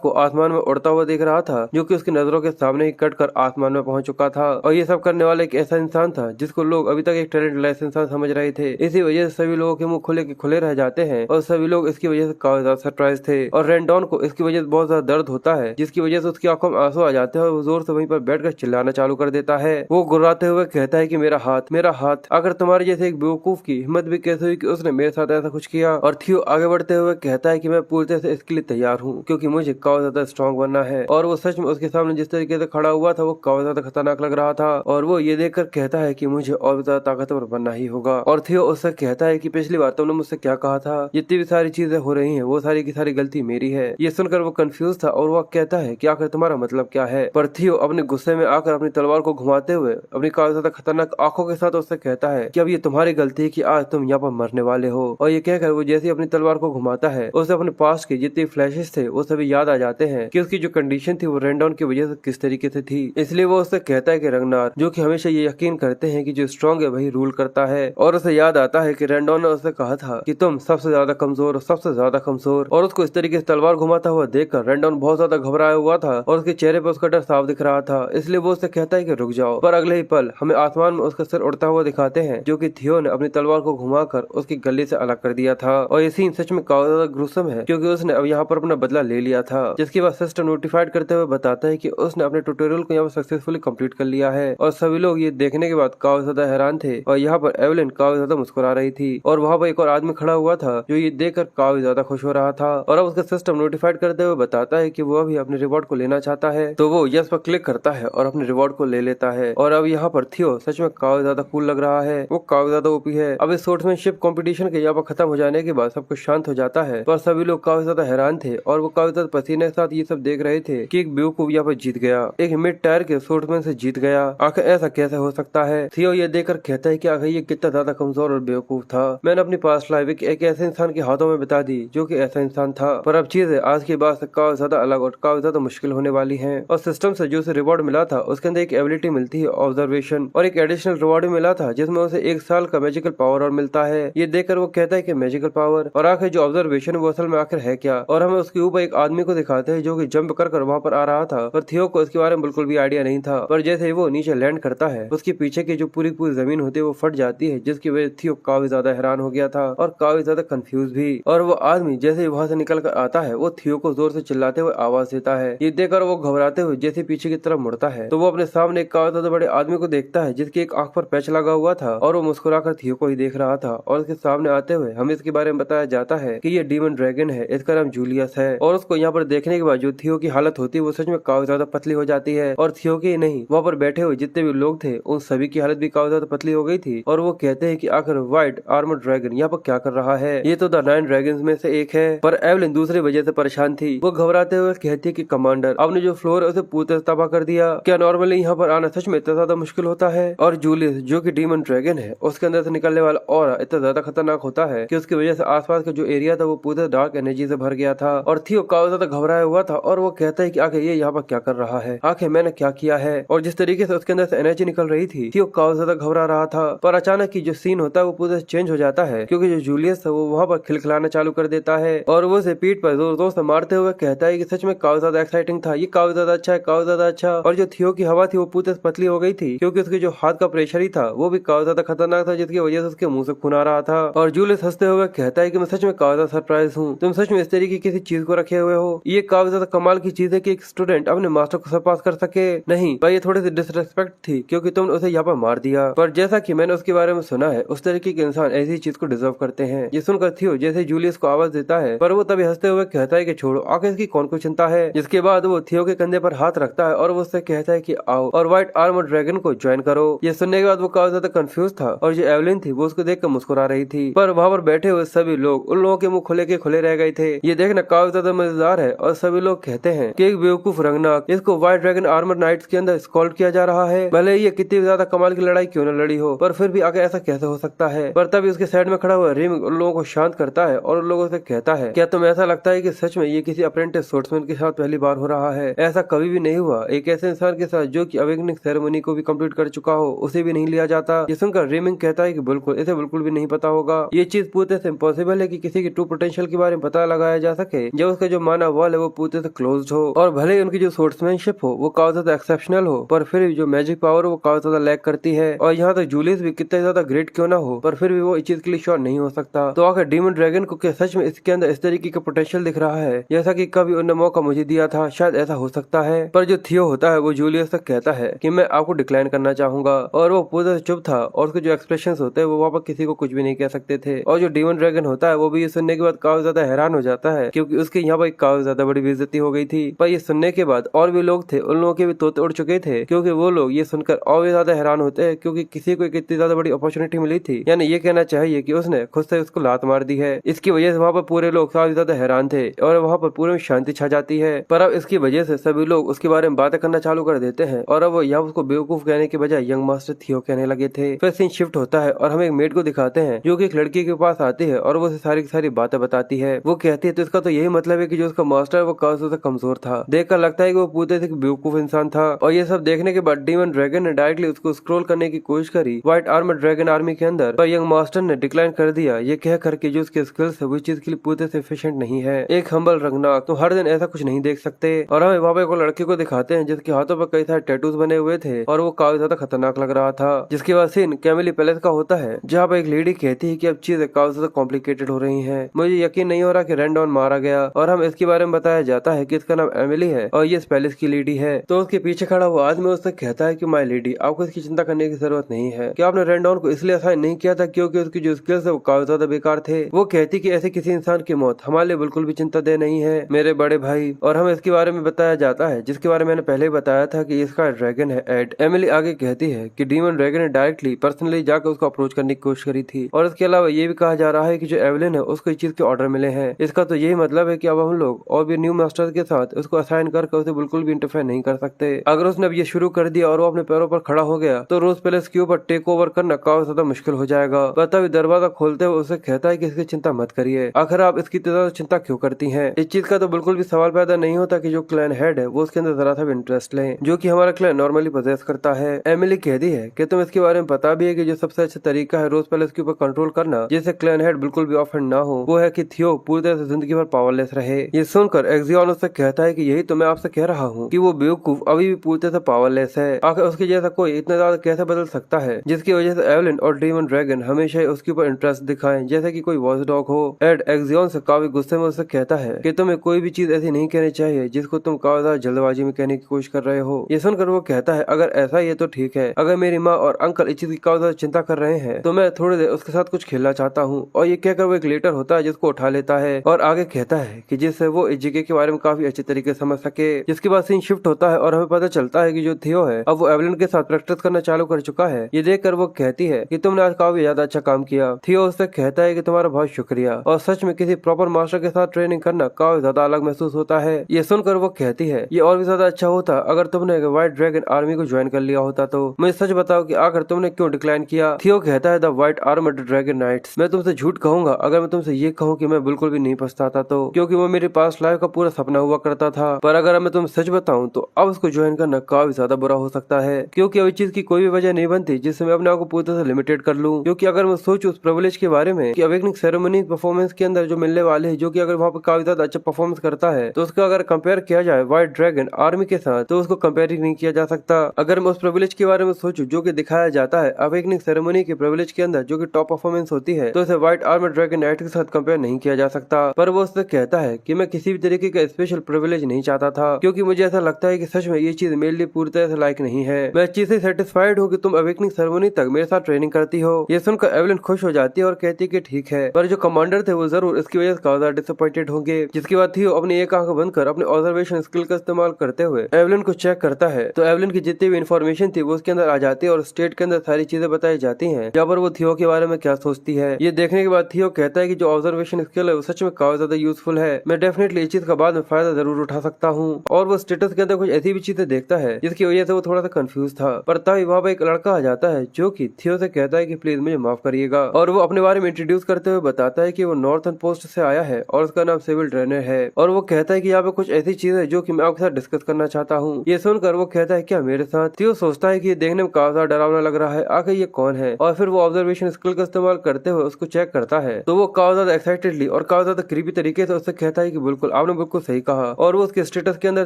को आसमान में उड़ता हुआ देख रहा था जो कि उसकी नजरों के सामने ही कट कर आसमान में पहुंच चुका था। और ये सब करने वाला एक ऐसा इंसान था जिसको लोग अभी तक एक टैलेंट लेस इंसान समझ रहे थे। इसी वजह से सभी लोगों के मुंह खुले के खुले रह जाते हैं और सभी लोग इसकी वजह से काफी ज्यादा सरप्राइज थे। और रेंडोन को इसकी वजह से बहुत ज्यादा दर्द होता है जिसकी वजह से उसकी आंखों में आंसू आ जाते हैं और वो जोर से वहीं पर बैठकर चिल्लाना चालू कर देता है। वो गुर्राते हुए कहता है कि मेरा हाथ अगर तुम्हारे जैसे एक बेवकूफ की हिम्मत भी कैसे हुई कि उसने मेरे साथ ऐसा कुछ किया। और थियो आगे बढ़ते हुए कहता है कि मैं पूरी तरह से इसके लिए तैयार हूँ क्योंकि मुझे काफी ज्यादा स्ट्रॉन्ग बनना है। और वो सच में उसके सामने जिस तरीके से खड़ा हुआ था वो काफी ज्यादा खतरनाक लग रहा था और वो ये देखकर कहता है कि मुझे और भी ज्यादा ताकतवर बनना ही होगा। और थियो उससे कहता है कि पिछली बार तुमने मुझसे क्या कहा था, जितनी भी सारी चीजें हो रही हैं वो सारी की सारी गलती मेरी है। ये सुनकर वो कंफ्यूज था और वो कहता है कि आखिर तुम्हारा मतलब क्या है? पर थियो अपने गुस्से में आकर अपनी तलवार को घुमाते हुए अपनी काफी ज्यादा खतरनाक आंखों के साथ उससे कहता है कि अब ये तुम्हारी गलती है कि आज तुम यहाँ पर मरने वाले हो। और ये कहकर वो जैसे अपनी तलवार को घुमाता है उसे अपने पास्ट के जितने फ्लैशेस थे वो सभी याद आ जाते हैं कि उसकी जो कंडीशन थी वो रेंडोन की वजह से किस तरीके से थी। इसलिए वो उससे कहता है कि रंगनार जो कि हमेशा ये यकीन करते हैं कि जो स्ट्रॉन्ग है वही रूल करता करता है और उसे याद आता है कि रेंडोन ने उसे कहा था कि तुम सबसे ज्यादा कमजोर, सबसे ज्यादा कमजोर। और उसको इस तरीके से तलवार घुमाता हुआ देखकर रेंडोन बहुत ज्यादा घबराया हुआ था और उसके चेहरे पर उसका डर साफ दिख रहा था। इसलिए वो उससे कहता है कि रुक जाओ, पर अगले ही पल हमें आसमान में उसका सिर उड़ता हुआ दिखाते हैं, जो कि थियो ने अपनी तलवार को घुमाकर उसकी गले से अलग कर दिया था। और ये सीन सच में काफी ज्यादा ग्रुसम है, क्योंकि उसने अब यहाँ पर अपना बदला ले लिया था। जिसके बाद सिस्टर नोटिफाइड करते हुए बताता है कि उसने अपने ट्यूटोरियल को यहाँ पर सक्सेसफुली कंप्लीट कर लिया है। और सभी लोग ये देखने के बाद काफी ज्यादा हैरान थे और यहाँ पर एवलिन काफी ज्यादा मुस्कुरा रही थी और वहाँ पर एक और आदमी खड़ा हुआ था जो ये देखकर काफी ज्यादा खुश हो रहा था। और अब उसका सिस्टम नोटिफाइड करते हुए बताता है कि वो अभी अपने रिवॉर्ड को लेना चाहता है, तो वो यस पर क्लिक करता है और अपने रिवॉर्ड को ले लेता है। और अब यहाँ पर थियो सच में काफी ज्यादा कूल लग रहा है, वो काफी ज्यादा ओपी है। अब इस सोर्ट्समैनशिप कंपटीशन के यहाँ पर खत्म हो जाने के बाद सब कुछ शांत हो जाता है, पर सभी लोग काफी ज्यादा हैरान थे और वो काफी ज्यादा पसीने के साथ ये सब देख रहे थे कि एक बेवकूफ यहाँ पर जीत गया, एक मिड टायर के सोर्ट्समैन से जीत गया। आखिर ऐसा कैसे हो सकता है? थियो ये देखकर कहता है कि आखिर ये कितना ज्यादा कमजोर और बेवकूफ था। मैंने अपनी पास्ट लाइफ एक ऐसे इंसान के हाथों में बिता दी जो कि ऐसा इंसान था, पर अब चीजें आज के बाद से काफी ज्यादा अलग और काफी ज्यादा मुश्किल होने वाली है। और सिस्टम से जो उसे रिवॉर्ड मिला था उसके अंदर एक एबिलिटी मिलती है ऑब्जर्वेशन, और एक एडिशनल रिवॉर्ड मिला था जिसमें उसे 1 साल का मैजिकल पावर और मिलता है। ये देखकर वो कहता है कि मैजिकल पावर, और आखिर जो ऑब्जर्वेशन वो असल में आखिर है क्या। और हमें उसके ऊपर एक आदमी को दिखाते हैं जो कि जंप कर वहाँ पर आ रहा था, पर थियो को इसके बारे में बिल्कुल भी आइडिया नहीं था। पर जैसे वो नीचे लैंड करता है उसके पीछे की जो पूरी जमीन होती है वो फट जाती है, जिसकी वजह से थियो काफी ज्यादा हैरान हो गया था और काफी ज्यादा कंफ्यूज भी। और वो आदमी जैसे ही वहाँ से निकल कर आता है वो थियो को जोर से चिल्लाते हुए आवाज देता है। ये देखकर वो घबराते हुए जैसे पीछे की तरफ मुड़ता है तो वो अपने सामने एक काफी ज्यादा बड़े आदमी को देखता है जिसकी एक आंख पर पैच लगा हुआ था और वो मुस्कुराकर थियो को ही देख रहा था। और उसके सामने आते हुए हमें इसके बारे में बताया जाता है कि ये डीमन ड्रैगन है, इसका नाम जूलियस है। और उसको यहाँ पर देखने के बाद जो थियो की हालत होती है वो सच में काफी ज्यादा पतली हो जाती है। और थियो की नहीं, वहाँ पर बैठे हुए जितने भी लोग थे उन सभी की हालत भी काफी ज्यादा पतली हो गई थी। और वो कहते हैं कि आखिर व्हाइट आर्मर ड्रैगन यहाँ पर क्या कर रहा है, ये तो द 9 ड्रैगन्स में से एक है। पर एवलिन दूसरी वजह से परेशान थी, वो घबराते हुए कहती है कि कमांडर आपने जो फ्लोर है उसे पूरी तरह तबाह कर दिया, क्या नॉर्मली यहाँ पर आना सच में इतना ज्यादा मुश्किल होता है। और जूलियस जो कि डीमन ड्रैगन है उसके अंदर से निकलने वाला ऑरा इतना ज्यादा खतरनाक होता है कि उसकी वजह से आसपास का जो एरिया था वो पूरे डार्क एनर्जी से भर गया था। और थियो काफी ज्यादा घबराया हुआ था और वो कहता है कि आखिर ये यहाँ पर क्या कर रहा है, आखिर मैंने क्या किया है। और जिस तरीके से उसके अंदर से एनर्जी निकल रही थी थियो काफी ज्यादा घबरा रहा था। पर अचानक की जो सीन होता है वो पूरे चेंज हो जाता है, क्योंकि जो जूलियस था वो वहाँ पर खिलखिलाना चालू कर देता है और वो उसे पीठ पर जोर जोर से मारते हुए कहता है कि सच में काफी ज्यादा एक्साइटिंग था, ये काफी ज्यादा अच्छा है, काफी ज्यादा अच्छा। और जो थियो की हवा थी वो पूरे पतली हो गई थी, क्योंकि उसके जो हाथ का प्रेशर ही था वो भी काफी ज्यादा खतरनाक था, जिसकी वजह से उसके मुंह से खून आ रहा था। और जूलियस हंसते हुए कहता है कि मैं सच में काफी ज्यादा सरप्राइज हूँ, तुम सच में इस तरीके की किसी चीज को रखे हुए हो, ये काफी ज्यादा कमाल की चीज है कि एक स्टूडेंट अपने मास्टर को सरपास कर सके। नहीं, पर ये थोड़ी सी डिसरेस्पेक्ट थी क्योंकि तुमने उसे यहाँ पर मार दिया। पर जैसा कि मैंने उसके बारे में सुना है उस तरीके के इंसान ऐसी चीज को डिजर्व करते हैं। ये सुनकर थियो जैसे जूलियस को आवाज देता है, पर वो तभी हंसते हुए कहता है कि छोड़ो, आखिर इसकी कौन को चिंता है। जिसके बाद वो थियो के कंधे पर हाथ रखता है और वो उससे कहता है कि आओ और व्हाइट आर्मर ड्रैगन को ज्वाइन करो। ये सुनने के बाद वो काफी ज्यादा कंफ्यूज था और जो एवलिन थी वो उसको देखकर मुस्कुरा रही थी, पर वहाँ पर बैठे हुए सभी लोग उन लोगों के मुंह खुले के खुले रह गए थे। ये देखना काफी ज्यादा मजेदार है और सभी लोग कहते हैं कि एक बेवकूफ रंगनाक इसको व्हाइट ड्रैगन आर्मर नाइट्स के अंदर स्कॉल्ड किया जा रहा है, भले ये कितनी ज्यादा कमाल की लड़ाई क्यों न लड़ी हो, पर फिर भी आगे ऐसा कैसे हो सकता है। पर तभी उसके साइड में खड़ा हुआ रिम उन लोगों को शांत करता है और उन लोगों से कहता है, क्या तुम्हें ऐसा लगता है कि सच में ये किसी अप्रेंटिस सोर्ट्समैन के साथ पहली बार हो रहा है? ऐसा कभी भी नहीं हुआ, एक ऐसे इंसान के साथ जो कि अवेकनिंग सेरेमनी को भी कंप्लीट कर चुका हो उसे भी नहीं लिया जाता। ये सुनकर रिमिंग कहता है कि बिल्कुल, इसे बिल्कुल भी नहीं पता होगा, ये चीज पूरे से इम्पॉसिबल है कि किसी की ट्रू पोटेंशियल के बारे में पता लगाया जा सके जब उसका जो माना वॉल है वो पूरे से क्लोज्ड हो। और भले ही उनकी जो सोर्ट्समैनशिप हो वो काफी ज्यादा एक्सेप्शनल हो, पर फिर भी जो मैजिक पावर वो काफी ज्यादा लैक करती है। और यहाँ तक जूलियस भी कितना ज्यादा ग्रेट क्यों ना हो, पर फिर भी वो इस चीज के लिए श्योर नहीं हो सकता। तो आखिर डीमन ड्रैगन को क्या सच में इसके अंदर इस तरीके का पोटेंशियल दिख रहा है जैसा कि कभी उन्होंने मौका मुझे दिया था? शायद ऐसा हो सकता है। पर जो थियो होता है वो जूलियस तक कहता है कि मैं आपको डिक्लाइन करना चाहूंगा, और वो पूरा चुप था और उसके जो एक्सप्रेशंस होते हैं वो वहाँ पर किसी को कुछ भी नहीं कह सकते थे। और जो डीमन ड्रैगन होता है वो भी ये सुनने के बाद काफी ज्यादा हैरान हो जाता है, क्योंकि उसके यहाँ पर काफी ज्यादा बड़ी बेइज्जती हो गई थी। पर ये सुनने के बाद और भी लोग थे, उन लोगों के भी तोते उड़ चुके थे, क्योंकि वो लोग ये सुनकर और भी ज्यादा हैरान होते हैं, क्योंकि किसी को इतनी ज्यादा बड़ी अपॉर्चुनिटी मिली थी, यानी ये कहना चाहिए कि उसने खुद से उसको लात मार दी है। इसकी वजह से वहाँ पर पूरे लोग काफी ज्यादा हैरान थे और वहाँ पर पूरे में शांति छा जाती है। पर अब इसकी वजह से सभी लोग उसके बारे में बातें करना चालू कर देते हैं और अब वो यहाँ उसको बेवकूफ कहने के बजाय यंग मास्टर थियो कहने लगे थे। फिर सीन शिफ्ट होता है और हमें एक मेड को दिखाते हैं जो कि एक लड़की के पास आती है और वो उसे सारी की सारी बातें बताती है। वो कहती है तो इसका तो यही मतलब है कि जो उसका मास्टर है वो काफी ज्यादा कमजोर था। देखकर लगता है कि वो पूरे से बेवकूफ इंसान था। और ये सब देखने के बाद डीमन ड्रैगन ने डायरेक्टली उसको स्क्रॉल करने की कोशिश करी व्हाइट आर्मर्ड ड्रैगन आर्मी के अंदर, पर यंग मास्टर ने डिक्लाइन कर दिया, ये कह कर के जो उसके स्किल्स है वो चीज के लिए पूरे से एफिशिएंट नहीं है। एक हम्बल रंगनाक तो हर दिन ऐसा कुछ नहीं देख सकते। और हमें वहाँ पे एक लड़के को दिखाते हैं जिसके हाथों पर कई सारे टैटूज बने हुए थे और वो काफी ज्यादा खतरनाक लग रहा था। जिसके बाद सीन कैमिली पैलेस का होता है, जहाँ पर एक लेडी कहती है कि अब चीजें काफी ज्यादा कॉम्प्लिकेटेड हो रही है। मुझे यकीन नहीं हो रहा कि रैंडॉन मारा गया, और हम इसके बारे में बताया जाता है कि इसका नाम एमिली है और ये इस पैलेस की लेडी है। तो उसके पीछे खड़ा हुआ आदमी उससे कहता है कि माय लेडी, आपको इसकी चिंता करने की जरूरत नहीं है कि आपने रैंडॉन को इसलिए असाइन नहीं किया था क्योंकि उसकी जो स्किल्स है वो काफी ज्यादा बेकार थे। वो कहती कि ऐसे किसी इंसान की मौत हमारे लिए बिल्कुल भी चिंता दे नहीं है मेरे बड़े भाई। और हमें इसके बारे में बताया जाता है जिसके बारे में मैंने पहले ही बताया था कि इसका ड्रैगन है एड। एमिली आगे कहती है कि डीमन ड्रैगन ने डायरेक्टली पर्सनली जाकर उसको अप्रोच करने की कोशिश करी थी। और इसके अलावा ये भी कहा जा रहा है कि जो एवलिन है उसको इस चीज के ऑर्डर मिले हैं। इसका तो यही मतलब है कि अब हम लोग और भी न्यू मास्टर के साथ उसको असाइन करके उसे बिल्कुल भी इंटरफेयर नहीं कर सकते। अगर उसने अब ये शुरू कर दिया और वो अपने पैरों पर खड़ा हो गया तो रोज पैलेस के ऊपर टेक ओवर करना काफी ज्यादा मुश्किल हो जाएगा। तभी दरवाजा खोलते हुए उसे कहता है कि इसकी चिंता मत करिए, आखिर आप इसकी ज्यादा चिंता क्यों करती हैं? इस चीज का तो बिल्कुल भी सवाल पैदा नहीं होता कि जो क्लैन हेड है वो उसके अंदर जरा सा भी इंटरेस्ट ले, जो कि हमारा क्लैन नॉर्मली पोजेस करता है। एमिली कहती है कि तुम इसके बारे में पता भी है कि जो सबसे अच्छा तरीका है रोज पैलेस के ऊपर कंट्रोल करना जिससे क्लैन हेड बिल्कुल भी ऑफेंड ना हो, वो है कि थियो पूरी तरह से जिंदगी भर पावरलेस रहे। ये सुनकर एक्सियन उससे कहता है कि यही तो मैं आपसे कह रहा हूँ कि वो बेवकूफ अभी भी पूरी तरह से पावरलेस है। आखिर उसके जैसा कोई इतना ज्यादा कैसे बदल सकता है, जिसकी वजह से एवलिन और डीमन ड्रैगन हमेशा उसके ऊपर इंटरेस्ट दिखाएं जैसे कि कोई वॉच डॉग हो। एड एक्सियन से काफी गुस्से में उससे कहता है कि तुम्हें कोई भी चीज ऐसी नहीं कहनी चाहिए जिसको तुम काफी ज्यादा जल्दबाजी में कहने की कोशिश कर रहे हो। ये सुनकर वो कहता है अगर ऐसा ही है तो ठीक है, अगर मेरी माँ और अंकल इस चीज की काफी ज्यादा चिंता कर रहे हैं तो मैं थोड़ी देर उसके साथ कुछ खेलना चाहता हूँ। और ये कहकर वो एक लेटर होता है जिसको उठा लेता है और आगे कहता है कि जिससे वो इस जगह के बारे में काफी अच्छे तरीके से समझ सके। जिसके बाद सीन शिफ्ट होता है और हमें पता चलता है कि जो थियो है अब वो एवलिन के साथ प्रैक्टिस करना चालू कर चुका है। ये देखकर वो कहती है कि तुमने आज काफी ज्यादा अच्छा काम किया। थियो उससे कहता है कि तुम्हारा बहुत शुक्रिया, और सच में किसी प्रॉपर मास्टर के साथ ट्रेनिंग करना काफी ज्यादा अलग महसूस होता है। ये सुनकर वो कहती है ये और भी ज्यादा अच्छा होता अगर तुमने व्हाइट ड्रैगन आर्मी को ज्वाइन कर लिया होता। तो मुझे सच बताओ कि आखिर तुमने क्यों डिक्लाइन किया? थियो कहता है the white armoured dragon knights. मैं तुमसे झूठ कहूंगा अगर मैं तुमसे ये कहूँ कि मैं बिल्कुल भी नहीं पछताता, तो क्योंकि वो मेरे पास लाइफ का पूरा सपना हुआ करता था। पर अगर मैं तुम्हें सच बताऊं तो अब उसको ज्वाइन करना काफी ज्यादा बुरा हो सकता है, क्योंकि अब इस चीज की कोई भी वजह नहीं बनती जिससे मैं अपने आप को पूरी तरह से लिमिटेड कर लूं। क्योंकि अगर मैं सोचूं उस प्रिविलेज के बारे में कि अवेकनिंग सेरेमनी परफॉर्मेंस के अंदर जो मिलने वाले है, जो कि अगर वहाँ पे काफी ज्यादा अच्छा परफॉर्मेंस करता है तो उसका अगर कंपेयर किया जाए व्हाइट ड्रैगन आर्मी के साथ तो उसको कंपेयर ही नहीं किया जा सकता। अगर मैं उस प्रिविलेज के बारे में सोचूं जो कि दिखाया जाता है अवेकनिंग सेरेमनी के प्रिविलेज के अंदर जो कि टॉप परफॉर्मेंस होती है, तो इसे व्हाइट आर्मर्ड ड्रैगन नाइट के साथ कंपेयर नहीं किया जा सकता। पर वो उससे कहता है कि मैं किसी भी तरीके का स्पेशल प्रिविलेज नहीं चाहता था, क्योंकि मुझे ऐसा लगता है कि सच में ये चीज मेरे लिए पूरी तरह से लायक नहीं है। मैं इस चीज से सेटिस्फाइड हूँ कि तुम अवेकनिंग सेरेमनी तक मेरे साथ ट्रेनिंग करती हो। ये सुनकर एवलिन खुश हो जाती है और कहती है कि ठीक है, पर जो कमांडर थे वो जरूर इसकी वजह से काफी ज्यादा डिसअपॉइंटेड होंगे। जिसके बाद थियो अपनी एक आंख बंद कर अपने ऑब्जर्वेशन स्किल का इस्तेमाल करते हुए एवलिन को चेक करता है। तो एवलिन की जितनी भी इन्फॉर्मेशन थी वो उसके अंदर आ जाती है और स्टेट के अंदर सारी चीजें बताई जाती हैं, जहाँ पर वो थियो के बारे में क्या सोचती है। ये देखने के बाद थियो कहता है कि जो ऑब्जर्वेशन स्किल है वो सच में काफी ज्यादा यूजफुल है। मैं डेफिनेटली इस चीज का बाद में फायदा जरूर उठा सकता हूँ। और वो स्टेटस के अंदर कुछ ऐसी भी चीजें देखता है जिसकी वजह से वो थोड़ा सा कंफ्यूज था। पर तभी वहाँ पे एक लड़का आ जाता है जो कि थियो से कहता है कि प्लीज मुझे माफ करिएगा, और वो अपने बारे में इंट्रोड्यूस करते हुए बताता है कि वो नॉर्थन पोस्ट से आया है और उसका नाम सिविल ट्रेनर है। और वो कहता है कि यहाँ पे कुछ ऐसी चीज है जो कि मैं आपके साथ डिस्कस करना चाहता हूँ। ये सुनकर वो कहता है क्या मेरे साथ? थियो सोचता है कि ये देखने में काफी ज्यादा डरावना लग रहा है, आखिर ये कौन है? और फिर वो ऑब्जर्वेशन स्किल का इस्तेमाल करते हुए उसको चेक करता है तो वो काफी ज्यादा एक्साइटेडली और काफी ज्यादा क्रीपी तरीके से उससे कहता है कि बिल्कुल आपने बिल्कुल सही कहा। और वो उसके स्टेटस के अंदर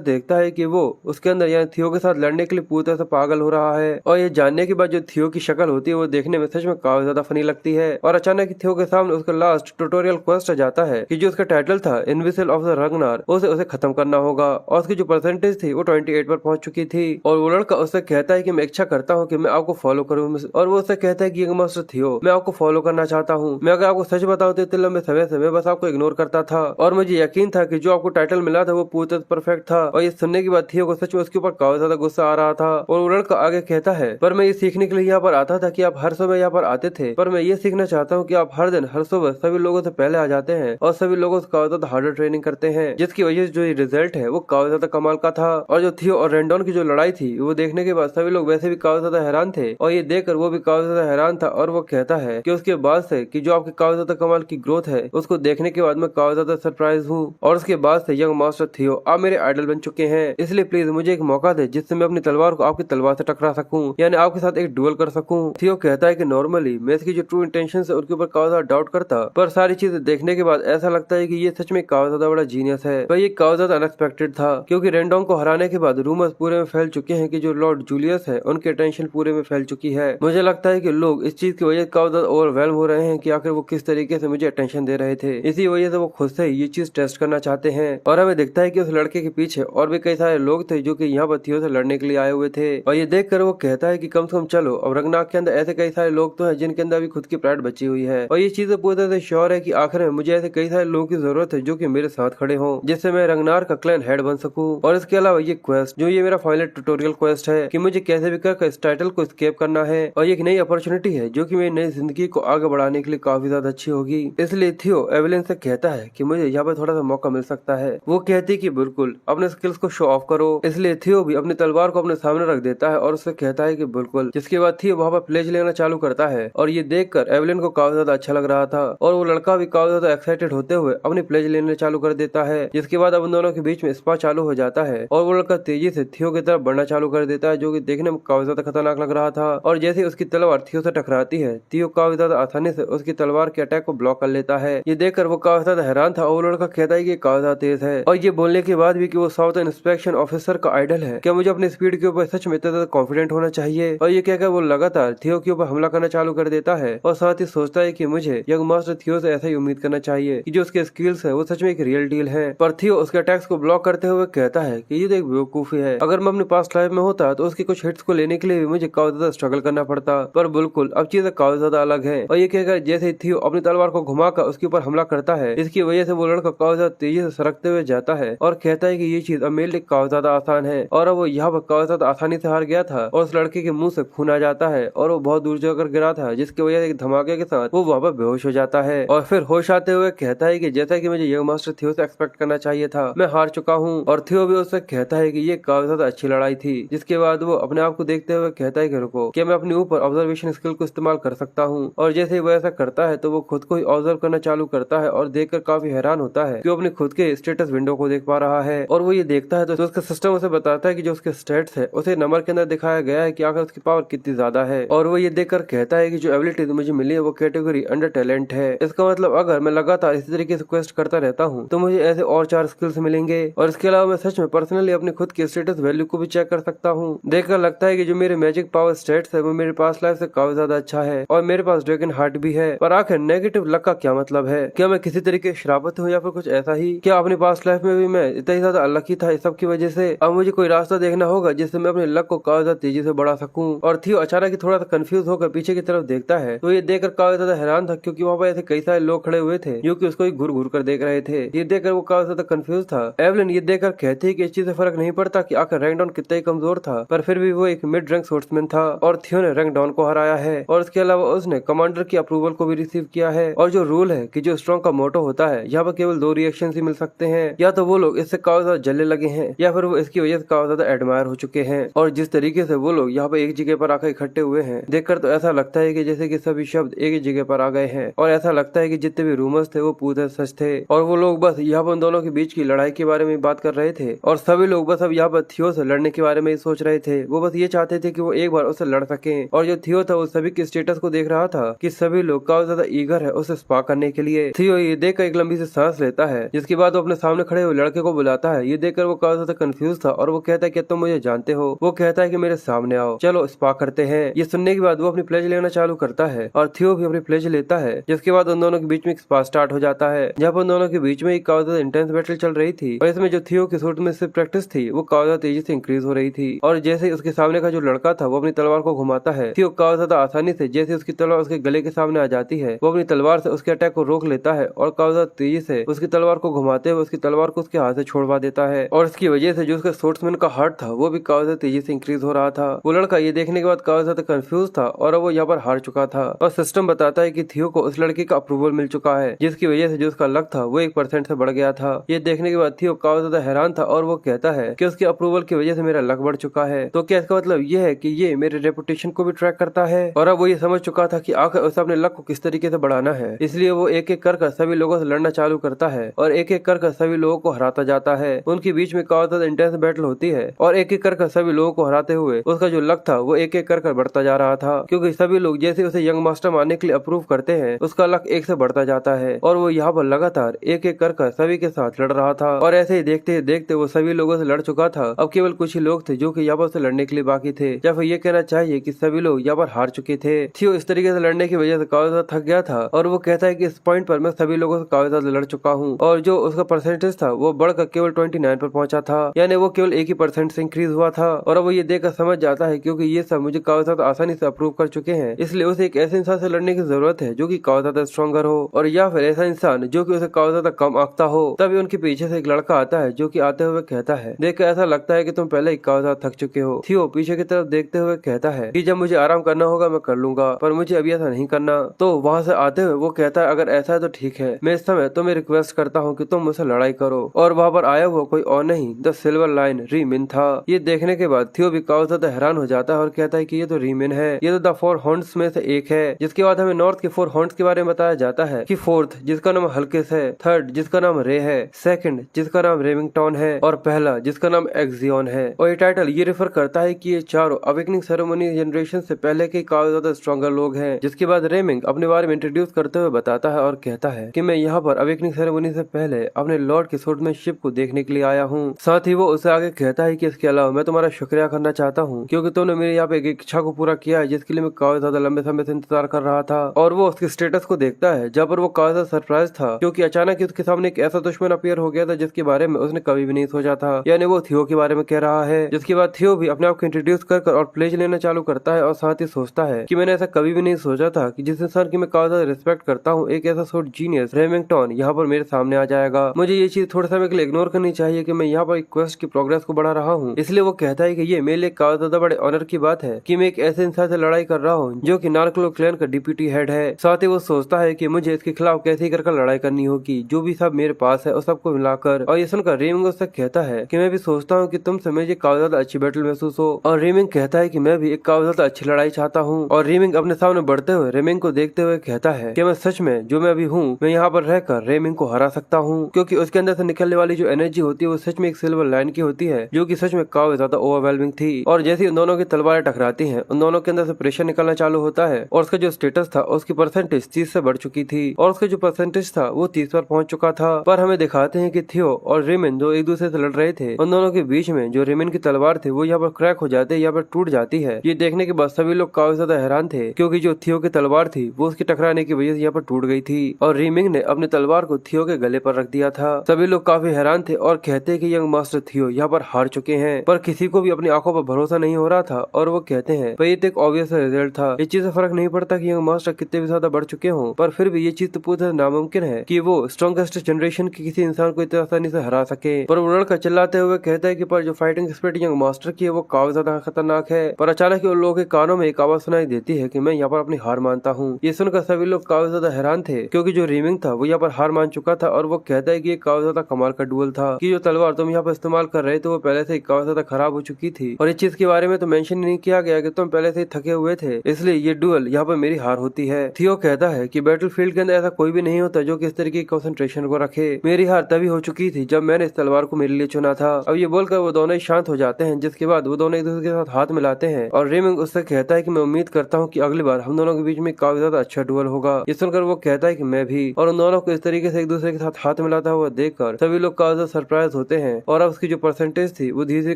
देखता है कि वो उसके अंदर यानी थियो के साथ लड़ने के लिए पूरी तरह से पागल हो रहा है। और ये जानने के बाद जो थियो की शक्ल होती है वो देखने में सच में काफी ज्यादा फनी लगती है। और अचानक थियो के सामने उसका लास्ट ट्यूटोरियल क्वेस्ट आ जाता है कि जो उसका टाइटल था इनविजिबल ऑफ द रग्नार उसे खत्म करना होगा। और उसकी जो परसेंटेज थी वो 28 पर पहुंच चुकी थी। और वो लड़का उससे कहता है कि मैं इच्छा करता हूँ कि मैं आपको फॉलो करूँ। और वो उससे कहता है कि यंग मास्टर थियो मैं आपको फॉलो करना चाहता हूँ। मैं अगर आपको सच बताऊँ तो इतने लंबे समय से मैं बस आपको इग्नोर करता था और मुझे यकीन था कि जो आपको टाइटल मिला था वो पूरी तरह परफेक्ट था। और ये सुनने के बाद थियो को सच में उसके ऊपर काफी ज्यादा गुस्सा आ रहा था। और वो लड़का आगे कहता है पर मैं ये सीखने के लिए यहाँ पर आता था कि आप हर समय यहाँ पर आते थे, पर मैं ये सीखना चाहता हूँ कि आप हर दिन हर सुबह सभी लोगों से पहले आ जाते हैं और सभी लोगों से काफी ज्यादा हार्डर ट्रेनिंग करते हैं, जिसकी वजह से जो रिजल्ट है वो काफी ज्यादा कमाल का था। और जो थियो और रैंडॉन की जो लड़ाई थी वो देखने के बाद सभी लोग वैसे भी काफी ज्यादा हैरान थे और ये देखकर वो भी काफी ज्यादा हैरान था। और वो कहता है कि उसके बाद से कि जो आपके काफी ज्यादा कमाल की ग्रोथ है उसको देखने के बाद मैं काफी ज्यादा सरप्राइज हूँ। और उसके बाद से यंग मास्टर थियो आप मेरे आइडल बन चुके हैं, इसलिए प्लीज मुझे एक मौका दे जिससे मैं अपनी तलवार को आपकी तलवार से टकरा सकूं, यानी आपके साथ एक डुएल कर सकूं। हूँ। थियो कहता है कि नॉर्मली मैं इसकी जो ट्रू इंटेंशन है उनके ऊपर काफी ज्यादा डाउट करता, पर सारी चीजें देखने के बाद ऐसा लगता है कि ये सच में काफी ज्यादा बड़ा जीनियस है। पर ये काफी ज्यादा अनएक्सपेक्टेड था, क्योंकि रेंडोंग को हराने के बाद रूमर्स पूरे में फैल चुके हैं कि जो लॉर्ड जूलियस है उनकी अटेंशन पूरे में फैल चुकी है। मुझे लगता है कि लोग इस चीज की वजह से काफी ज्यादा ओवरवेल्म हो रहे हैं कि आखिर वो किस तरीके से मुझे अटेंशन दे रहे थे। इसी वजह से वो खुद से ये चीज टेस्ट करना चाहते हैं। और हमें दिखता है कि उस लड़के के पीछे और भी कई सारे लोग थे जो कि यहाँ पर थियो से लड़ने के लिए आए हुए थे। और ये देखकर वो कहता है कि कम से कम चलो, अब रंगनाथ के अंदर ऐसे कई सारे लोग तो हैं जिनके अंदर भी खुद की प्राइड बची हुई है। और ये चीजें पूरी तरह से श्योर है कि आखिर में मुझे ऐसे कई सारे लोगों की जरूरत है जो कि मेरे साथ खड़े हों, जिससे मैं रंगनार का क्लैन हेड बन सकूं। और इसके अलावा ये क्वेस्ट जो ये मेरा फाइनल ट्यूटोरियल क्वेस्ट है कि मुझे कैसे भी कर इस टाइटल को स्केप करना है, और ये एक नई अपॉर्चुनिटी है जो कि मेरी नई जिंदगी को आगे बढ़ाने के लिए काफी ज्यादा अच्छी होगी। इसलिए थियो एवेलिन से कहता है कि मुझे यहाँ पर थोड़ा सा मौका मिल सकता है। वो कहती है कि बिल्कुल अपने स्किल्स को शो ऑफ करो। इसलिए थियो भी अपनी तलवार को अपने सामने रख देता है और उससे कहता है कि बिल्कुल। जिसके बाद थियो वहाँ पर प्लेज लेना चालू करता है, और ये देखकर एवेलिन को काफी ज्यादा अच्छा लग रहा था, और वो लड़का भी काफी ज्यादा एक्साइटेड होते हुए अपनी प्लेज लेने चालू कर देता है। जिसके बाद अब उन दोनों के बीच में स्पा चालू हो जाता है, और वो लड़का तेजी से थियो की तरफ बढ़ना चालू कर देता है, जो कि देखने में काफी ज्यादा खतरनाक लग रहा था। और जैसे उसकी तलवार थियो से टकराती है, थियो काफी ज्यादा आसानी से उसकी तलवार के अटैक को ब्लॉक कर लेता है। ये देखकर वो काफी ज्यादा हैरान था, और वो लड़का कहता है कि काफी ज्यादा तेज है। और ये बोलने के बाद भी कि वो साउथ इंस्पेक्शन ऑफिसर का आइडल है, क्या मुझे अपनी स्पीड के ऊपर सच में इतना ज्यादा कॉन्फिडेंट होना चाहिए। और ये कहकर वो लगातार थियो के ऊपर हमला करना चालू कर देता है, और साथ ही सोचता है कि मुझे यंग मास्टर थियो से ऐसा ही उम्मीद करना चाहिए कि जो उसके स्किल्स है वो सच में एक रियल डील है। पर थियो उसके अटैक्स को ब्लॉक करते हुए कहता है कि ये तो एक बेवकूफी है। अगर मैं अपने पास्ट लाइफ में होता तो उसके कुछ हिट्स को लेने के लिए भी मुझे काफी ज्यादा स्ट्रगल करना पड़ता, पर बिल्कुल अब चीजें काफी ज्यादा अलग है। और ये कहकर जैसे थियो अपनी तलवार को घुमाकर उसके ऊपर हमला करता है, इसकी वजह से वो लड़का काफी ज्यादा तेजी से सरकते हुए जाता है, और कहता है कि ये चीज अब मेरे लिए काफी ज्यादा आसान है। और अब वो यहाँ पर काफी ज्यादा आसानी से हार गया था, और उस लड़के के मुंह से खून आ जाता है, और वो बहुत दूर जाकर गिरा था, जिसकी वजह से एक धमाके के साथ वो वहाँ पर बेहोश हो जाता है। और फिर होश आते हुए कहता है कि जैसा कि मुझे यंग मास्टर थियो से एक्सपेक्ट करना चाहिए था, मैं हार चुका हूँ। और थियो भी उससे कहता है कि ये काफी ज्यादा अच्छी लड़ाई थी। जिसके बाद वो अपने आप को देखते हुए कहता है कि रुको, क्या मैं अपने ऊपर ऑब्जर्वेशन स्किल को इस्तेमाल कर सकता हूँ। और जैसे ही वो ऐसा करता है तो वो खुद को ही ऑब्जर्व करना चालू करता है, और देखकर काफी हैरान होता है कि वो अपने खुद के स्टेटस विंडो को देख पा रहा है। और वो ये देखता है तो उसका सिस्टम उसे बताता है कि जो उसके स्टेट्स है उसे नंबर के अंदर दिखाया गया है कि आखिर उसकी पावर कितनी ज्यादा है। और वो ये देखकर कहता है कि जो एबिलिटी मुझे मिली है वो कैटेगरी अंडर टैलेंट है। इसका मतलब अगर मैं लगातार इसी तरीके से क्वेस्ट करता रहता हूँ तो मुझे ऐसे और 4 स्किल्स मिलेंगे। और इसके अलावा मैं सच में पर्सनली अपने खुद के स्टेटस वैल्यू को भी चेक कर सकता हूँ। देखकर लगता है कि जो मेरे मैजिक पावर स्टेट्स है वो मेरे पास लाइफ से काफी ज्यादा अच्छा है, और मेरे पास ड्रैगन हार्ट भी है। पर आखिर नेगेटिव लक का क्या मतलब है? क्या मैं किसी तरीके श्रापित हूँ या फिर कुछ ऐसा ही? क्या अपने पास्ट लाइफ में भी मैं इतना ही ज्यादा अनलकी था इस सब की वजह से? अब मुझे कोई रास्ता देखना होगा जिससे मैं अपने लक को काफी ज्यादा तेजी से बढ़ा सकूं। और थियो अचानक ही थोड़ा सा कंफ्यूज होकर पीछे की तरफ देखता है, तो ये देखकर काफी ज्यादा हैरान था, क्योंकि वहाँ पर ऐसे कई सारे लोग खड़े हुए थे जो कि उसको ही घूर घूर कर देख रहे थे। ये देखकर वो काफी ज्यादा कंफ्यूज था। एवलिन ये देखकर कहती है कि इस चीज से फर्क नहीं पड़ता कि आखिर रैंक डाउन कितना ही कमजोर था, पर फिर भी वो एक मिड रैंक स्पोर्ट्समैन था, और थियो ने रैंक डाउन को हराया है। और इसके अलावा उसने कमांडर की अप्रूवल को भी रिसीव किया है। और जो रूल है कि जो स्ट्रॉन्ग का मोटो होता है, यहाँ पर केवल 2 रिएक्शन ही मिल सकते हैं, या तो वो लोग इससे काफी ज्यादा जलने लगे हैं, या फिर वो इसकी वजह से काफी ज्यादा एडमायर हो चुके हैं। और जिस तरीके से वो लोग यहाँ पर एक जगह पर आकर इकट्ठे हुए हैं, देखकर तो ऐसा लगता है कि जैसे कि सभी शब्द एक ही जगह पर आ गए हैं, और ऐसा लगता है कि जितने भी रूमर्स थे वो पूरे सच थे, और वो लोग बस यहाँ पर उन दोनों के बीच की लड़ाई के बारे में बात कर रहे थे। और सभी लोग बस अब यहाँ पर थियो से लड़ने के बारे में ही सोच रहे थे। वो बस ये चाहते थे कि वो एक बार उससे लड़ सके। और जो थियो था वो सभी के स्टेटस को देख रहा था कि सभी लोग काफी ज्यादा ईगर है उसे स्पा करने के लिए। थियो ये देखकर एक लंबी सी सांस लेता है, जिसके बाद वो अपने सामने खड़े हुए लड़के को बुलाता है। ये देखकर वो काफी ज्यादा कंफ्यूज था, और वो कहता है कि तुम मुझे जानते हो? वो कहता है कि मेरे सामने आओ, चलो स्पा करते हैं। ये सुनने के बाद वो अपनी प्लेज लेना चालू करता है, और थियो भी अपनी प्लेज लेता है। जिसके बाद उन दोनों के बीच में एक स्पा स्टार्ट हो जाता है, जहाँ पर उन दोनों के बीच में एक काफी ज्यादा इंटेंस बैटल चल रही थी। और इसमें जो थियो की सूट में से प्रैक्टिस थी वो काफी ज्यादा तेजी से इंक्रीज हो रही थी। और जैसे ही उसके सामने का जो लड़का था वो अपनी तलवार को घुमाता है, थियो काफी ज्यादा आसानी से जैसे उसकी तलवार उसके गले के सामने आ जाती है, वो अपनी तलवार से उसके अटैक को रोक लेता है, और काफी ज्यादा तेजी से उसकी तलवार को घुमाते हुए उसकी तलवार को उसके हाथ से छोड़वा देता है। और इसकी वजह से जो उसका स्पोर्ट्समैन का हार्ट था वो भी काफी ज्यादा तेजी से इंक्रीज हो रहा था। वो लड़का ये देखने के बाद काफी ज्यादा कंफ्यूज था, और वो यहाँ पर हार चुका था। और सिस्टम बताता है कि थियो को उस लड़के का अप्रूवल मिल चुका है, जिसकी वजह से जो उसका लक था वो 1% से बढ़ गया था। ये देखने के बाद थियो काफी ज्यादा हैरान था, और वो कहता है कि उसके अप्रूवल की वजह से मेरा लक बढ़ चुका है। तो क्या इसका मतलब ये है कि ये मेरे रेपुटेशन को भी ट्रैक करता है? और अब वो ये समझ चुका था कि आखिर उसे अपने लक को किस तरीके से बढ़ाना है, इसलिए वो एक एक कर सभी लोगों से लड़ना चालू करता है, और एक एक कर सभी लोगों को हराता जाता है। उनके बीच में काफी ज्यादा इंटेंस बैटल होती है, और एक एक कर सभी लोगों को हराते हुए उसका जो लक था वो एक एक कर बढ़ता जा रहा था, क्योंकि सभी लोग जैसे उसे यंग मास्टर मानने के लिए अप्रूव करते हैं उसका लक एक से बढ़ता जाता है और वो यहाँ पर लगातार एक एक कर सभी के साथ लड़ रहा था। और ऐसे ही देखते देखते वो सभी लोगों से लड़ चुका था। अब केवल कुछ ही लोग थे जो कि यहाँ पर उसे लड़ने के लिए बाकी थे, या फिर ये कहना चाहिए कि सभी लोग यहाँ पर हार चुके थे। थियो इस तरीके से लड़ने की वजह से काफी ज्यादा थक गया था और वो कहता है कि इस पॉइंट पर मैं सभी लोगों से काफी ज्यादा लड़ चुका हूँ और जो उसका परसेंटेज था वो बढ़कर केवल 29 पर पहुंचा था, यानी वो केवल 1% से इंक्रीज हुआ था। और अब वो ये देखकर समझ जाता है क्योंकि ये सब मुझे काफी ज्यादा आसानी से अप्रूव कर चुके हैं, इसलिए उसे एक ऐसे इंसान से लड़ने की जरूरत है जो कि काफी ज्यादा स्ट्रॉन्गर हो, और या फिर ऐसा इंसान जो कि उसे काफी ज्यादा कम आंकता हो। तभी उनके पीछे से एक लड़का आता है जो कि आते हुए कहता है, देखकर ऐसा लगता है कि तुम पहले ही काफी ज्यादा थक चुके हो। थियो पीछे की तरफ देखते हुए कहता है कि जब मुझे आराम करना होगा मैं कर लूंगा, पर मुझे अभी ऐसा नहीं करना। तो वहाँ से आते हुए वो कहता है, अगर ऐसा है तो ठीक है, मैं इस समय तुम्हें रिक्वेस्ट करता हूँ कि तुम मुझसे लड़ाई करो। और वहाँ पर आया हुआ कोई और नहीं, द सिल्वर लाइन रीमिन था। ये देखने के बाद थियो भी काफी ज्यादा हैरान हो जाता है और कहता है कि ये तो रीमिन है, ये तो द 4 हॉर्न्स में से एक है। जिसके बाद हमें नॉर्थ के 4 हॉर्न्स के बारे में बताया जाता है कि फोर्थ जिसका नाम हल्किस है, थर्ड जिसका नाम रे है, सेकंड जिसका नाम रेमिंगटन है और पहला जिसका नाम एक्सियन है। और ये टाइटल ये रेफर करता है कि ये चारों अवेकनिंग सेरेमनी जनरेशन से पहले के काफी ज्यादा स्ट्रॉन्गर लोग हैं। जिसके बाद रेमिंग अपने बारे में इंट्रोड्यूस करते हुए बताता है और कहता है कि मैं यहाँ पर अवेकनिंग सेरेमनी से पहले अपने लॉर्ड के स्वॉर्डमैनशिप को देखने के लिए आया हूँ। साथ ही वो उसे आगे कहता है कि इसके अलावा मैं तुम्हारा शुक्रिया करना चाहता हूँ क्योंकि तुमने मेरे यहाँ पे एक इच्छा को पूरा किया है जिसके लिए मैं काफी ज्यादा लंबे समय से इंतजार कर रहा था। और वो उसके स्टेटस को देखता है जहाँ पर वो काफी ज्यादा सरप्राइज था क्योंकि अचानक ही उसके सामने एक ऐसा दुश्मन अपीयर हो गया था जिसके बारे में उसने कभी भी नहीं सोचा था, यानी वो थियो के बारे में कह रहा है। जिसके बाद थियो भी अपने आप को इंट्रोड्यूस कर और प्लेज लेना चालू करता है और साथ ही सोचता है कि मैंने ऐसा कभी भी नहीं सोचा था कि जिस इंसान की मैं काफी ज्यादा रिस्पेक्ट करता हूँ एक ऐसा सोर्ट जीनियस रेमिंगटन यहाँ पर मेरे सामने आ जाएगा। मुझे ये चीज थोड़े समय के लिए इग्नोर करनी चाहिए कि मैं यहाँ पर क्वेस्ट की प्रोग्रेस को बढ़ा रहा हूँ, इसलिए वो कहता है कि ये मेरे लिए काफी ज्यादा बड़े ऑनर की बात है कि मैं एक ऐसे इंसान से लड़ाई कर रहा हूँ जो कि नार्कलो क्लैन का डिप्यूटी हेड है। साथ ही वो सोचता है कि मुझे इसके खिलाफ कैसे ही कर लड़ाई करनी होगी, जो भी सब मेरे पास है उस सबको मिलाकर। और ये सुनकर रेमिंग उससे कहता है कि मैं भी सोचता हूँ कि तुमसे मुझे काफी ज्यादा अच्छी बैटल महसूस हो। और रेमिंग कहता है कि मैं भी एक काफी ज्यादा अच्छी लड़ाई चाहता हूँ। और रेमिंग अपने सामने बढ़ते हुए रेमिंग को देखते हुए कहता है कि मैं सच में जो मैं अभी हूँ मैं यहाँ पर रहकर रेमिंग को हरा सकता हूँ, क्योंकि उसके अंदर से निकलने वाली जो एनर्जी होती है वो सच में एक सिल्वर लाइन की होती है जो कि सच में काफी ज्यादा ओवरवेलमिंग थी। और जैसे उन दोनों की तलवारें टकराती हैं उन दोनों के अंदर से प्रेशर निकलना चालू होता है और उसका जो स्टेटस था उसकी परसेंटेज 30 से बढ़ चुकी थी और उसका जो परसेंटेज था वो 30 पर पहुंच चुका था। पर हमें दिखाते हैं कि थियो और रेमिन जो एक दूसरे से लड़ रहे थे उन दोनों के बीच में जो रेमिन की तलवार थी वो यहाँ पर क्रैक हो जाती है, यहाँ पर टूट जाती है। ये देखने के बाद सभी लोग काफी ज्यादा हैरान थे क्योंकि जो थियो की तलवार थी वो उसके टकराने की वजह से यहाँ पर टूट गई थी और रेमिंग ने अपनी तलवार को थियो के गले पर रख दिया था। सभी लोग काफी हैरान थे और कहते हैं कि यंग मास्टर थियो यहाँ पर हार चुके हैं, पर किसी को भी अपनी आंखों पर भरोसा नहीं हो रहा था और वो कहते हैं भाई ये तो एक ऑब्वियस रिजल्ट था, इस चीज से फर्क नहीं पड़ता कि यंग मास्टर कितने भी ज्यादा बढ़ चुके हों, पर फिर भी ये चीज तो पूरी नामुमकिन है कि वो स्ट्रॉन्गेस्ट जनरेशन के किसी इंसान को इतनी आसानी से हरा सके। पर वो लड़का चिल्लाते हुए कहता है कि पर जो फाइटिंग स्पिरिट यंग मास्टर की है वो काफी ज्यादा खतरनाक है। पर अचानक उन लोगों के कानों में एक आवाज सुनाई देती है कि मैं यहाँ पर अपनी हार मानता हूँ। ये सुनकर सभी लोग काफी ज्यादा हैरान थे क्योंकि जो रेमिंग था वो यहाँ पर हार मान चुका था और वो कहता है कि ये काफी ज्यादा कमाल का डुअल था कि जो तलवार तुम यहाँ पर इस्तेमाल कर रहे थे वो पहले से ही काफी ज्यादा खराब हो चुकी थी और इस चीज के बारे में तो मेंशन नहीं किया गया कि तुम पहले से ही थके हुए थे, इसलिए ये डुअल यहाँ पर मेरी हार होती है। थियो कहता है कि बैटलफील्ड के अंदर ऐसा कोई भी नहीं होता जो कि इस तरीके की कंसंट्रेशन को रखे, मेरी हार तभी हो चुकी थी जब मैंने इस तलवार को मेरे लिए चुना था। अब ये बोलकर वो दोनों ही शांत हो जाते हैं, जिसके बाद वो दोनों एक दूसरे के साथ हाथ मिलाते हैं और रेमिंग उससे कहता है कि मैं उम्मीद करता हूँ कि अगली बार हम दोनों के बीच में काफी ज्यादा अच्छा डुअल होगा। ये सुनकर वो कहता है कि मैं भी, और उन दोनों को इस तरीके से एक दूसरे के साथ हाथ मिलाता हुआ देखकर सभी लोग काफी ज्यादा सरप्राइज होते हैं और अब उसकी जो परसेंटेज थी वो धीरे धीरे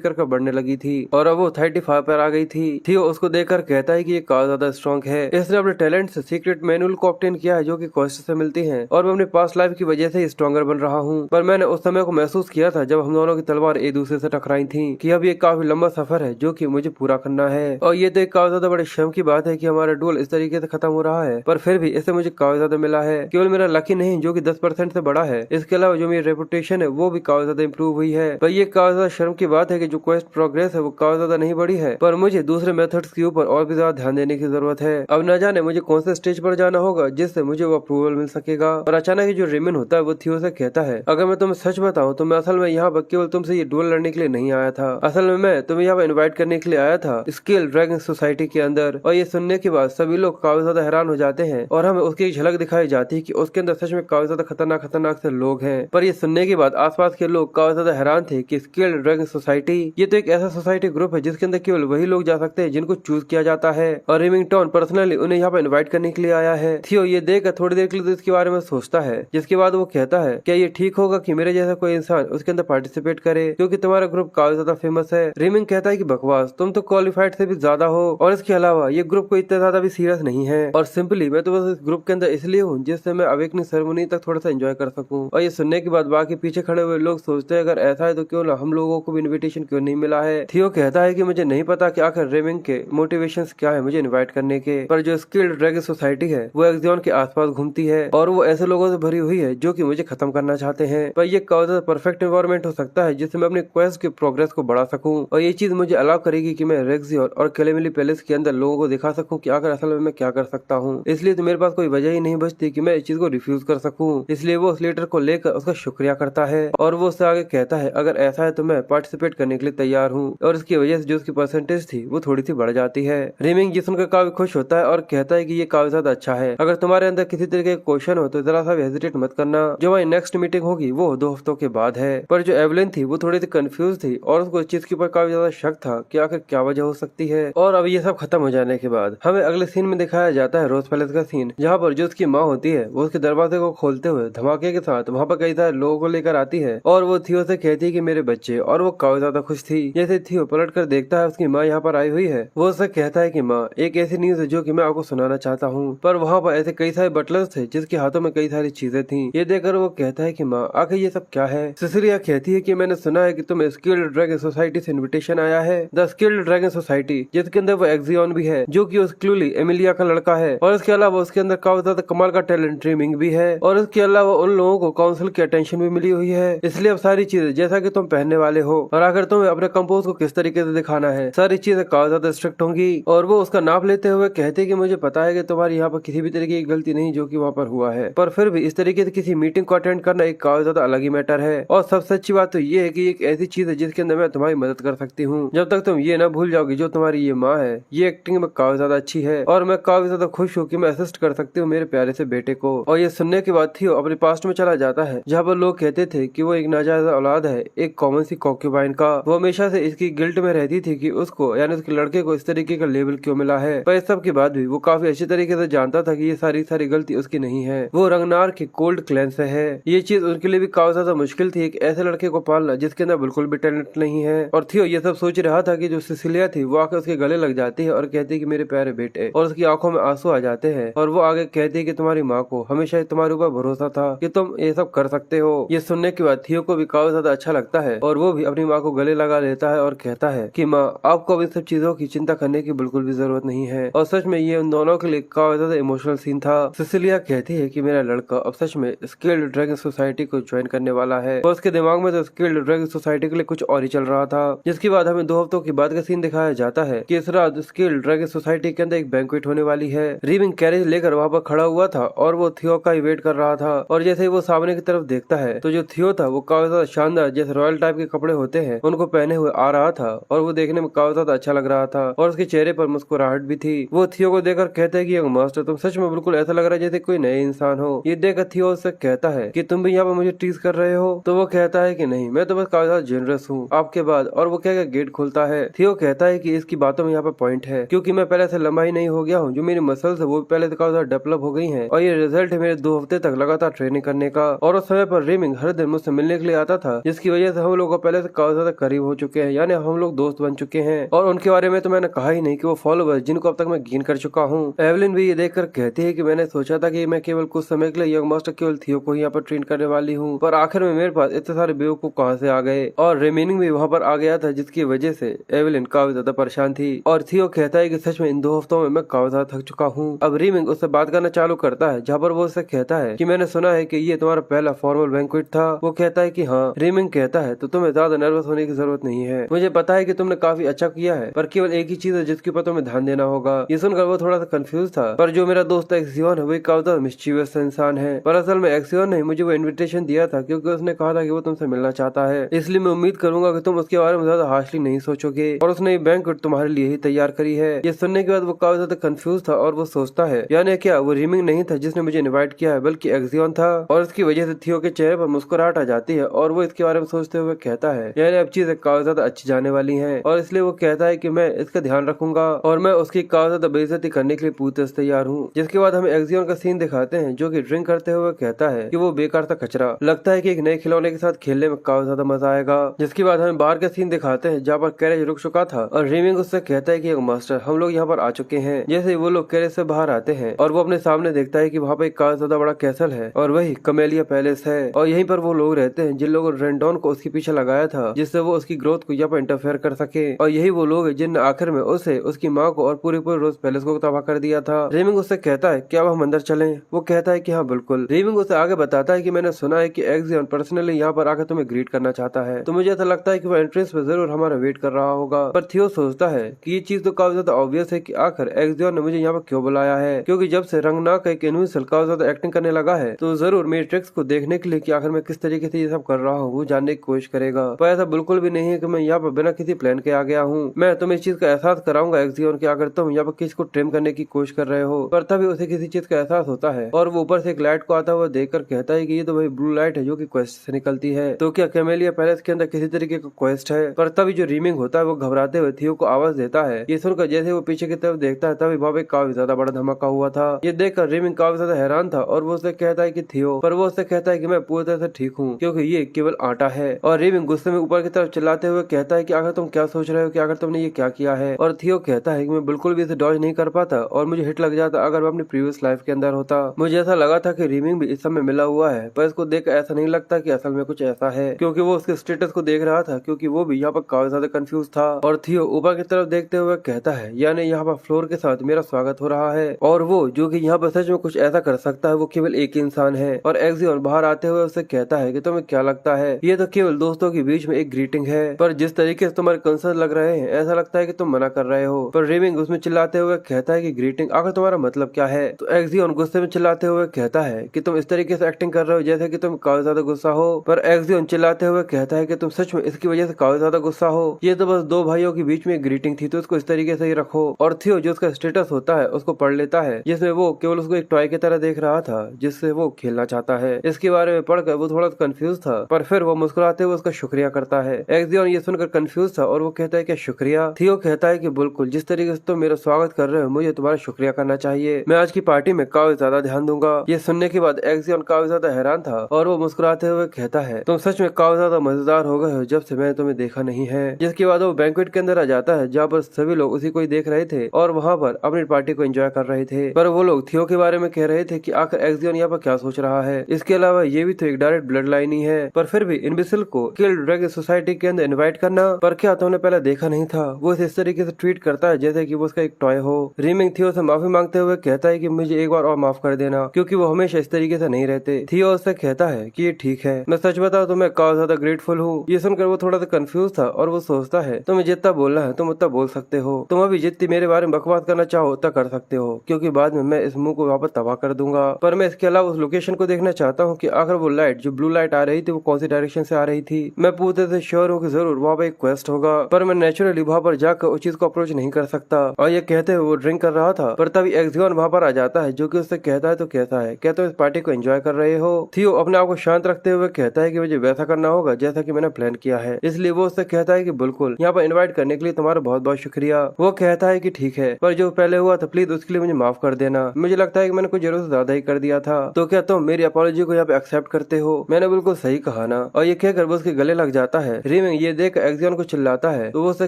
करके बढ़ने लगी थी और अब वो 35 पर आ गई थी। थियो उसको देखकर कहता है कि ये काफी ज्यादा स्ट्रॉन्ग है, इसने अपने टैलेंट से सीक्रेट मैनुअल को ऑब्टेन किया है जो कि क्वेस्ट से मिलती है और मैं अपने पास्ट लाइफ की वजह से स्ट्रॉन्गर बन रहा हूँ। पर मैंने उस समय को महसूस किया था जब हम दोनों की तलवार एक दूसरे से टकराई थी कि अब ये काफी लंबा सफर है जो कि मुझे पूरा करना है और ये तो एक काफी ज्यादा बड़े शर्म की बात है कि हमारा डुअल इस तरीके से खत्म हो रहा है, पर फिर भी इससे मुझे काफी ज्यादा मिला है। केवल मेरा लकी नहीं जो कि 10% से बड़ा है, इसके अलावा जो मेरी रेपुटेशन है वो भी काफी ज्यादा इम्प्रूव हुई है। पर ये काफी ज्यादा शर्म की बात है कि जो क्वेस्ट प्रोग्रेस है वो काफी ज्यादा नहीं बढ़ी है, पर मुझे दूसरे मेथड्स के ऊपर और भी ज्यादा ध्यान देने की जरूरत है। अब न जाने मुझे कौन से स्टेज पर जाना होगा जिससे मुझे वो अप्रूवल मिल सकेगा। और अचानक ही जो रेमिन होता है वो थियो से कहता है, अगर मैं तुम्हें सच बताऊं तो मैं असल में यहाँ पर केवल तुमसे ये डुअल लड़ने के लिए नहीं आया था, असल में मैं तुम्हें यहाँ पर इन्वाइट करने के लिए आया था स्केल ड्रैगन सोसाइटी के अंदर। और ये सुनने के बाद सभी लोग काफी ज्यादा हैरान हो जाते हैं और हमें उसकी एक झलक दिखाई जाती है कि उसके अंदर सच में काफी ज्यादा खतरनाक से लोग हैं। पर ये सुनने के बाद आसपास के लोग काफी ज्यादा हैरान थे कि स्केल ड्रैगन सोसाइटी ये तो एक ऐसा सोसाइटी ग्रुप है जिसके अंदर केवल वही लोग जा सकते हैं जिनको चूज यूज किया जाता है और रिमिंगटन पर्सनली उन्हें यहाँ पर इन्वाइट करने के लिए आया है। थियो ये देखकर थोड़ी देर के लिए तो इसके बारे में सोचता है, जिसके बाद वो कहता है क्या ये ठीक होगा कि मेरे जैसा कोई इंसान उसके अंदर पार्टिसिपेट करे, क्योंकि तुम्हारा ग्रुप काफी ज्यादा फेमस है। रिमिंग कहता है कि बकवास, तुम तो क्वालिफाइड से भी ज्यादा हो और इसके अलावा ये ग्रुप कोई इतना ज्यादा भी सीरियस नहीं है और सिंपली मैं तो बस इस ग्रुप के अंदर इसलिए हूँ जिससे मैं अवेकनिंग सेरेमनी तक थोड़ा सा एंजॉय कर सकूं। और ये सुनने के बाद बाकी पीछे खड़े हुए लोग सोचते हैं अगर ऐसा है तो क्यों ना हम लोगों को भी इन्विटेशन क्यों नहीं मिला है। थियो कहता है कि मुझे नहीं पता कि आखिर रिमिंग के मोटिवेशंस क्या है मुझे इन्वाइट करने के, पर जो स्किल्ड ड्रैगन सोसाइटी है वो एक्सियन के आसपास घूमती है और वो ऐसे लोगों से भरी हुई है जो कि मुझे खत्म करना चाहते हैं। पर ये परफेक्ट एनवायरनमेंट हो सकता है जिससे मैं अपने क्वेस्ट की प्रोग्रेस को बढ़ा सकूं और ये चीज मुझे अलाउ करेगी कि मैं रेक्सियन और कैलेमिली पैलेस के अंदर लोगों को दिखा सकूं कि आखिर असल में मैं क्या कर सकता हूं। इसलिए तो मेरे पास कोई वजह ही नहीं बचती कि मैं इस चीज को रिफ्यूज कर सकूं। इसलिए वो उस लेटर को लेकर उसका शुक्रिया करता है और वो उससे आगे कहता है अगर ऐसा है तो मैं पार्टिसिपेट करने के लिए तैयार हूँ और इसकी वजह से जो उसकी परसेंटेज थी वो थोड़ी सी बढ़ जाती है। रिमिंग ये सुनकर काफी खुश होता है और कहता है कि ये काफी ज्यादा अच्छा है। अगर तुम्हारे अंदर किसी तरीके का क्वेश्चन हो तो जरा सा भी हेजिटेट मत करना। जो हमारी नेक्स्ट मीटिंग होगी वो 2 हफ्तों के बाद है। पर जो एवलिन थी वो थोड़ी सी कंफ्यूज थी और उसको इस चीज के ऊपर काफी ज्यादा शक था कि आखिर क्या वजह हो सकती है। और अब ये सब खत्म हो जाने के बाद हमें अगले सीन में दिखाया जाता है रोज पैलेस का सीन, जहाँ पर जो उसकी माँ होती है वो उसके दरवाजे को खोलते हुए धमाके के साथ वहाँ पर कई सारे लोगों को लेकर आती है और वो थियो से कहती है कि मेरे बच्चे, और वो काफी ज्यादा खुश थी। जैसे थियो पलट कर देखता है उसकी माँ यहाँ पर आई हुई है, वो उससे कहता है कि माँ एक ऐसी न्यूज है जो कि मैं आपको सुनाना चाहता हूँ। पर वहाँ पर ऐसे कई सारे बटलर्स थे जिसके हाथों में कई सारी चीजें थी। ये देखकर वो कहता है कि माँ आखिर ये सब क्या है। सिसिलिया कहती है कि मैंने सुना है कि तुम्हें स्किल्ड ड्रैगन सोसाइटी से इन्विटेशन आया है, द स्किल्ड ड्रैगन सोसाइटी, जिसके अंदर वो एक्सियन भी है जो कि उस क्लूली एमिलिया का लड़का है और इसके अलावा उसके अंदर काफी ज्यादा कमाल का टैलेंट रिमिंग भी है और इसके अलावा उन लोगों को काउंसिल की अटेंशन भी मिली हुई है। इसलिए अब सारी चीजें जैसा कि तुम पहनने वाले हो और अगर तुम्हें अपने कंपोज को किस तरीके से दिखाना है, सारी चीजें काफी ज्यादा स्ट्रिक्ट होंगी। और वो उसका नाप लेते हुए कहते कि मुझे पता है कि तुम्हारी यहाँ पर किसी भी तरीके की गलती नहीं जो कि वहाँ पर हुआ है, पर फिर भी इस तरीके से किसी मीटिंग को अटेंड करना एक काफी ज्यादा अलग ही मैटर है। और सबसे अच्छी बात तो ये है कि एक ऐसी चीज है जिसके अंदर मैं तुम्हारी मदद कर सकती हूँ। जब तक तुम ये ना भूल जाओगी जो तुम्हारी ये माँ है ये एक्टिंग में काफी ज्यादा अच्छी है और मैं काफी ज्यादा खुश हूँ कि मैं असिस्ट कर सकती हूँ मेरे प्यारे से बेटे को। और ये सुनने के बाद थियो अपने पास्ट में चला जाता है जहाँ पर लोग कहते थे कि वो एक नाजायज औलाद है, एक कॉमन सी कॉन्क्यूबाइन का। वो हमेशा से इसकी गिल्ट में रहती थी कि उसको यानी उसके लड़के को इस तरीके का लेबल क्यों मिला है, पर इस सब के बाद भी वो काफी अच्छी तरीके से जानता था कि ये सारी गलती उसकी नहीं है, वो रंगनार के कोल्ड क्लैन से है। ये चीज उनके लिए भी काफी ज्यादा मुश्किल थी, एक ऐसे लड़के को पालना जिसके अंदर बिल्कुल भी टैलेंट नहीं है। और थियो ये सब सोच रहा था कि जो सिसिलिया थी वो आकर उसके गले लग जाती है और कहती है कि मेरे प्यारे बेटे, और उसकी आंखों में आंसू आ जाते हैं और वो आगे कहती है कि तुम्हारी माँ को हमेशा तुम्हारे ऊपर भरोसा था कि तुम ये सब कर सकते हो। ये सुनने के बाद थियो को भी काफी ज्यादा अच्छा लगता है और वो भी अपनी माँ को गले लगा लेता है और कहता है कि माँ आपको अब इन सब चीजों की चिंता करने की बिल्कुल भी जरूरत नहीं है। और सच में ये उन दोनों के लिए काफी ज्यादा इमोशनल सीन था। सिसिलिया कहती है कि मेरा लड़का अब सच में स्किल्ड ड्रैगन सोसाइटी को ज्वाइन करने वाला है और उसके दिमाग में तो स्किल्ड ड्रैगन सोसाइटी के लिए कुछ और ही चल रहा था। जिसके बाद हमें 2 हफ्तों के बाद का सीन दिखाया जाता है कि इस रात स्किल्ड ड्रैगन सोसाइटी के अंदर एक बैंक्वेट होने वाली है। रिमिंग कैरेज लेकर वहाँ पर खड़ा हुआ था और वो थियो का ही वेट कर रहा था और जैसे ही वो सामने की तरफ देखता है तो जो थियो था वो काफी ज्यादा शानदार जैसे रॉयल टाइप के कपड़े होते हैं उनको पहने हुए आ रहा था और वो देखने में काफी ज्यादा अच्छा लग रहा था और उसके चेहरे पर मुस्कुराहट भी थी। वो थियो को देखकर कहता है कि यंग मास्टर तुम सच में बिल्कुल ऐसा लग रहा है जैसे कोई नए इंसान हो। ये देखकर थियो उससे कहता है कि तुम भी यहाँ पर मुझे टीज कर रहे हो, तो वो कहता है कि नहीं मैं तो बस काफी ज्यादा जेनरस हूँ आपके बाद। और वो कहकर गेट खोलता है। थियो कहता है कि इसकी बातों में यहाँ पर पॉइंट है क्योंकि मैं पहले से लंबा ही नहीं हो गया हूँ, जो मेरी मसल्स है वो पहले से काफी ज्यादा डेवलप हो गई है और ये रिजल्ट है मेरे 2 हफ्ते तक लगातार ट्रेनिंग करने का। और उस समय पर रिमिंग हर दिन मुझसे मिलने के लिए आता था जिसकी वजह से हम लोग पहले से काफी ज्यादा करीब हो चुके हैं, यानी हम लोग दोस्त बन चुके हैं। और उनके बारे में तो मैंने कहा ही नहीं कि वो फॉलोवर्स जिनको अब तक मैं गेन कर चुका हूँ। एवलिन भी ये देखकर कहती है कि मैंने सोचा था कि मैं केवल कुछ समय के लिए यंग मास्टर केवल थियो को यहाँ पर ट्रेन करने वाली हूँ, पर आखिर में मेरे पास इतने सारे बेवकूफ कहाँ से आ गए। और रिमेनिंग भी वहाँ पर आ गया था जिसकी वजह से एवलिन काफी ज्यादा परेशान थी। और थियो कहता है कि सच में इन 2 हफ्तों में मैं काफी ज्यादा थक चुका हूँ। अब रिमिंग उससे बात करना चालू करता है जहाँ पर वो उससे कहता है कि मैंने सुना है कि ये तुम्हारा पहला फॉर्मल बैंक्वेट था। वो कहता है कि हाँ। रिमिंग कहता है तो तुम्हें ज्यादा नर्वस होने की जरूरत नहीं है, मुझे पता है कि तुमने काफी अच्छा किया है, पर केवल एक ही चीज है जिसके ऊपर तुम्हें ध्यान देना होगा। ये सुनकर वो थोड़ा सा कंफ्यूज था, पर जो मेरा दोस्त एक्सियन है वो काफी मिस्चीवियस इंसान है। पर असल में एक्सियन ने मुझे वो इन्विटेशन दिया था क्योंकि उसने कहा था कि वो तुमसे मिलना चाहता है, इसलिए मैं उम्मीद करूंगा कि तुम उसके बारे में ज्यादा हार्शली नहीं सोचोगे और उसने बैंक्वेट तुम्हारे लिए ही तैयार करी है। ये सुनने के बाद वो काफी ज्यादा कंफ्यूज था और वो सोचता है यानी क्या वो रिमिंग नहीं था जिसने मुझे इनवाइट किया है बल्कि एक्सियन था। और इसकी वजह से थियो के चेहरे पर मुस्कुराहट आ जाती है और वो इसके बारे में सोचते हुए कहता है यानी अब चीजें काफी ज्यादा अच्छी जाने वाली हैं और इसलिए वो कहता है कि मैं इसका ध्यान रखूंगा और मैं उसकी काफी ज्यादा बेइज्जती करने के लिए पूरी तरह से तैयार हूँ। जिसके बाद हमें एक्सियन का सीन दिखाते हैं जो कि ड्रिंक करते हुए कहता है कि वो बेकार था कचरा, लगता है कि एक नए खिलौने के साथ खेलने में काफी ज्यादा मजा आएगा। जिसके बाद हमें बाहर का सीन दिखाते हैं जहाँ पर कैरेज रुक चुका था और रीमिंग उससे कहता है कि मास्टर हम लोग यहाँ पर आ चुके हैं। जैसे वो लोग कैरेज से बाहर आते हैं और वो अपने सामने देखता है कि वहाँ पे एक काफी ज्यादा बड़ा कैसल है और वही कमेलिया पैलेस है और यहीं पर वो लोग रहते हैं जिन लोगों ने रेंडोन को उसके पीछे लगाया था जिससे वो उसकी ग्रोथ को यहाँ पर इंटरफेयर कर सके। और यही वो लोग जिन आखिर में उसे उसकी माँ को और पूरे रोज पैलेस को तबाह कर दिया था। रीमिंग उससे कहता है क्या हम अंदर चलें? वो कहता है कि हाँ बिल्कुल। रीमिंग उसे आगे बताता है कि मैंने सुना है कि एक्सियन पर्सनली यहाँ पर आकर तुम्हें ग्रीट करना चाहता है, तो मुझे ऐसा लगता है कि वो एंट्रेंस पे जरूर हमारा वेट कर रहा होगा। पर थियो सोचता है कि ये चीज तो काफी ज्यादा ऑब्वियस है कि आखिर एक्सियन ने मुझे यहाँ पर क्यों बुलाया है, क्योंकि जब से रंगनाक एक इनविजिबल काफी ज्यादा एक्टिंग करने लगा है तो जरूर मेरी ट्रिक्स को देखने के लिए कि आखिर मैं किस तरीके से ये सब कर रहा हूँ वो जानने की कोशिश करेगा। पर ऐसा बिल्कुल भी नहीं है कि मैं यहाँ पर बिना किसी प्लान के आ गया हूँ। मैं तुम्हें इस चीज का एहसास कराऊंगा एक्सियन कि अगर तुम यहाँ पर किसी को ट्रिम करने की कोशिश कर रहे हो। पर तभी उसे किसी चीज का एहसास होता है और वो ऊपर से एक लाइट को आता हुआ देखकर कहता है कि ये तो वही ब्लू लाइट है जो कि क्वेस्ट से निकलती है। तो क्या कैमेलिया पैलेस के अंदर किसी तरीके का क्वेस्ट है? पर तभी जो रीमिंग होता है वो घबराते हुए थियो को आवाज देता है। ये सुनकर जैसे वो पीछे की तरफ देखता है तभी वहाँ पे काफी ज्यादा बड़ा धमाका हुआ था। ये देखकर रीमिंग काफी ज्यादा हैरान था और वो उससे कहता है कि थियो, पर वो उससे कहता है कि मैं पूरी तरह से ठीक हूँ क्योंकि ये केवल आटा है। और रीमिंग गुस्से में ऊपर की तरफ चिल्लाते हुए कहता है कि आखिर तुम क्या सोच रहे हो कि आखिर तुमने ये क्या किया है? और थियो कहता है कि मैं बिल्कुल भी इसे डॉज नहीं कर पाता और मुझे हिट लग जाता अगर मैं अपनी प्रीवियस लाइफ के अंदर होता। मुझे ऐसा लगा था कि रीमिंग भी इस समय मिला हुआ है, पर इसको देख ऐसा नहीं लगता कि असल में कुछ ऐसा है, क्योंकि वो उसके स्टेटस को देख रहा था, क्योंकि वो भी यहाँ पर काफी ज्यादा कंफ्यूज था। और थियो ऊपर की तरफ देखते हुए कहता है यानी यहाँ पर फ्लोर के साथ मेरा स्वागत हो रहा है और वो जो कि यहाँ पर सच में कुछ ऐसा कर सकता है वो केवल एक इंसान है। और एक्सियन बाहर आते हुए उससे कहता है कि तुम्हें क्या लगता है ये तो केवल दोस्तों के बीच में एक ग्रीटिंग है, पर जिस तरीके से तुम्हारे कंसर्न लग रहे हैं ऐसा लगता है कि तुम मना कर रहे हो। पर रीमिंग उसमें चिल्लाते हुए कहता है कि ग्रीटिंग आखिर तुम्हारा मतलब क्या है? तो एक्सियन गुस्से में चिल्लाते हुए कहता है कि तुम इस तरीके से एक्टिंग कर रहे हो जैसे कि तुम काफी ज्यादा गुस्सा हो। पर एक्सियन चिल्लाते हुए कहता है कि तुम सच में इसकी वजह से काफी ज्यादा गुस्सा हो, ये तो बस दो भाइयों के बीच में एक ग्रीटिंग थी तो इसको इस तरीके से ही रखो। और थियो जो उसका स्टेटस होता है उसको पढ़ लेता है जिसमें वो केवल उसको एक टॉय की तरह देख रहा था जिससे वो खेलना चाहता है। इसके बारे में पढ़कर वो थोड़ा कंफ्यूज था पर फिर वो मुस्कुराते हुए उसका शुक्रिया करता है। एक्सियन ये सुनकर कंफ्यूज था और वो कहता है क्या शुक्रिया? थियो कहता है कि बिल्कुल, जिस तरीके से तुम मेरा स्वागत कर रहे हो मुझे तुम्हारा शुक्रिया करना चाहिए, मैं आज की पार्टी में काफी ज्यादा ध्यान दूंगा। ये सुनने के बाद एक्सियन काफी ज्यादा हैरान था और वो मुस्कुराते हुए कहता है तुम सच में काफी ज्यादा मजेदार हो गए हो जब से मैंने तुम्हें देखा नहीं है। जिसके बाद वो बैंक्वेट के अंदर आ जाता है जहाँ पर सभी लोग उसी को ही देख रहे थे और वहाँ पर अपनी पार्टी को एंजॉय कर रहे थे। पर वो लोग थियो के बारे में कह रहे थे कि आखिर एक्सियन यहाँ पर क्या सोच रहा है। इसके अलावा ये भी तो एक डायरेक्ट ब्लड लाइन ही है, पर फिर भी इनविजिबल को किल ड्रैगन सोसाइटी के अंदर इनवाइट करना, पर क्या तुमने पहले देखा नहीं था? वो इस तरीके से ट्रीट करता है जैसे कि वो उसका एक टॉय हो। रीमिंग थियो से माफी मांगते हुए कहता है कि मुझे एक बार और माफ कर देना क्योंकि वो हमेशा इस तरीके से नहीं रहते। थियो उससे कहता है कि ये ठीक है, मैं सच बताऊं तो मैं काफी ज्यादा ग्रेटफुल हूँ। ये सुनकर वो थोड़ा सा कंफ्यूज था और वो सोचता है तुम्हें जितना बोलना है तुम उतना बोल सकते हो, तुम अभी जितनी मेरे बारे में बकवास करना चाहो उतना कर सकते हो क्योंकि बाद में मैं इस मुंह को वापस तबाह कर दूंगा। पर मैं इसके अलावा उस लोकेशन को देखना चाहता हूँ कि आखिर वो लाइट जो ब्लू लाइट आ रही थी वो कौन सी डायरेक्शन से आ रही थी। मैं पूरी तरह से श्योर हूँ कि जरूर वहाँ पर एक क्वेस्ट होगा, पर मैं नेचुरली वहाँ पर जाकर उस चीज को अप्रोच नहीं कर सकता। और ये कहते हुए वो ड्रिंक कर रहा था पर तभी एक्सियन वहाँ पर आ जाता है जो कि उससे कहता है तो कैसा है, क्या तुम इस पार्टी को एंजॉय कर रहे हो? थियो अपने आप को शांत रखते हुए कहता है कि मुझे वैसा करना होगा जैसा कि मैंने प्लान किया है, इसलिए वो उससे कहता है कि बिल्कुल, यहाँ पर इनवाइट करने के लिए तुम्हारा बहुत बहुत शुक्रिया। वो कहता है कि ठीक है, पर जो पहले हुआ था प्लीज उसके लिए मुझे माफ कर देना, मुझे लगता है कि मैंने कुछ जरूर से ज्यादा ही कर दिया था, तो क्या तुम मेरी अपॉलॉजी को यहाँ पे एक्सेप्ट करते हो? मैंने बिल्कुल सही कहा ना? और ये कहकर वो उसके गले लग जाता है। रीमिंग ये देख एक्सियन को चिल्लाता है तो वो उससे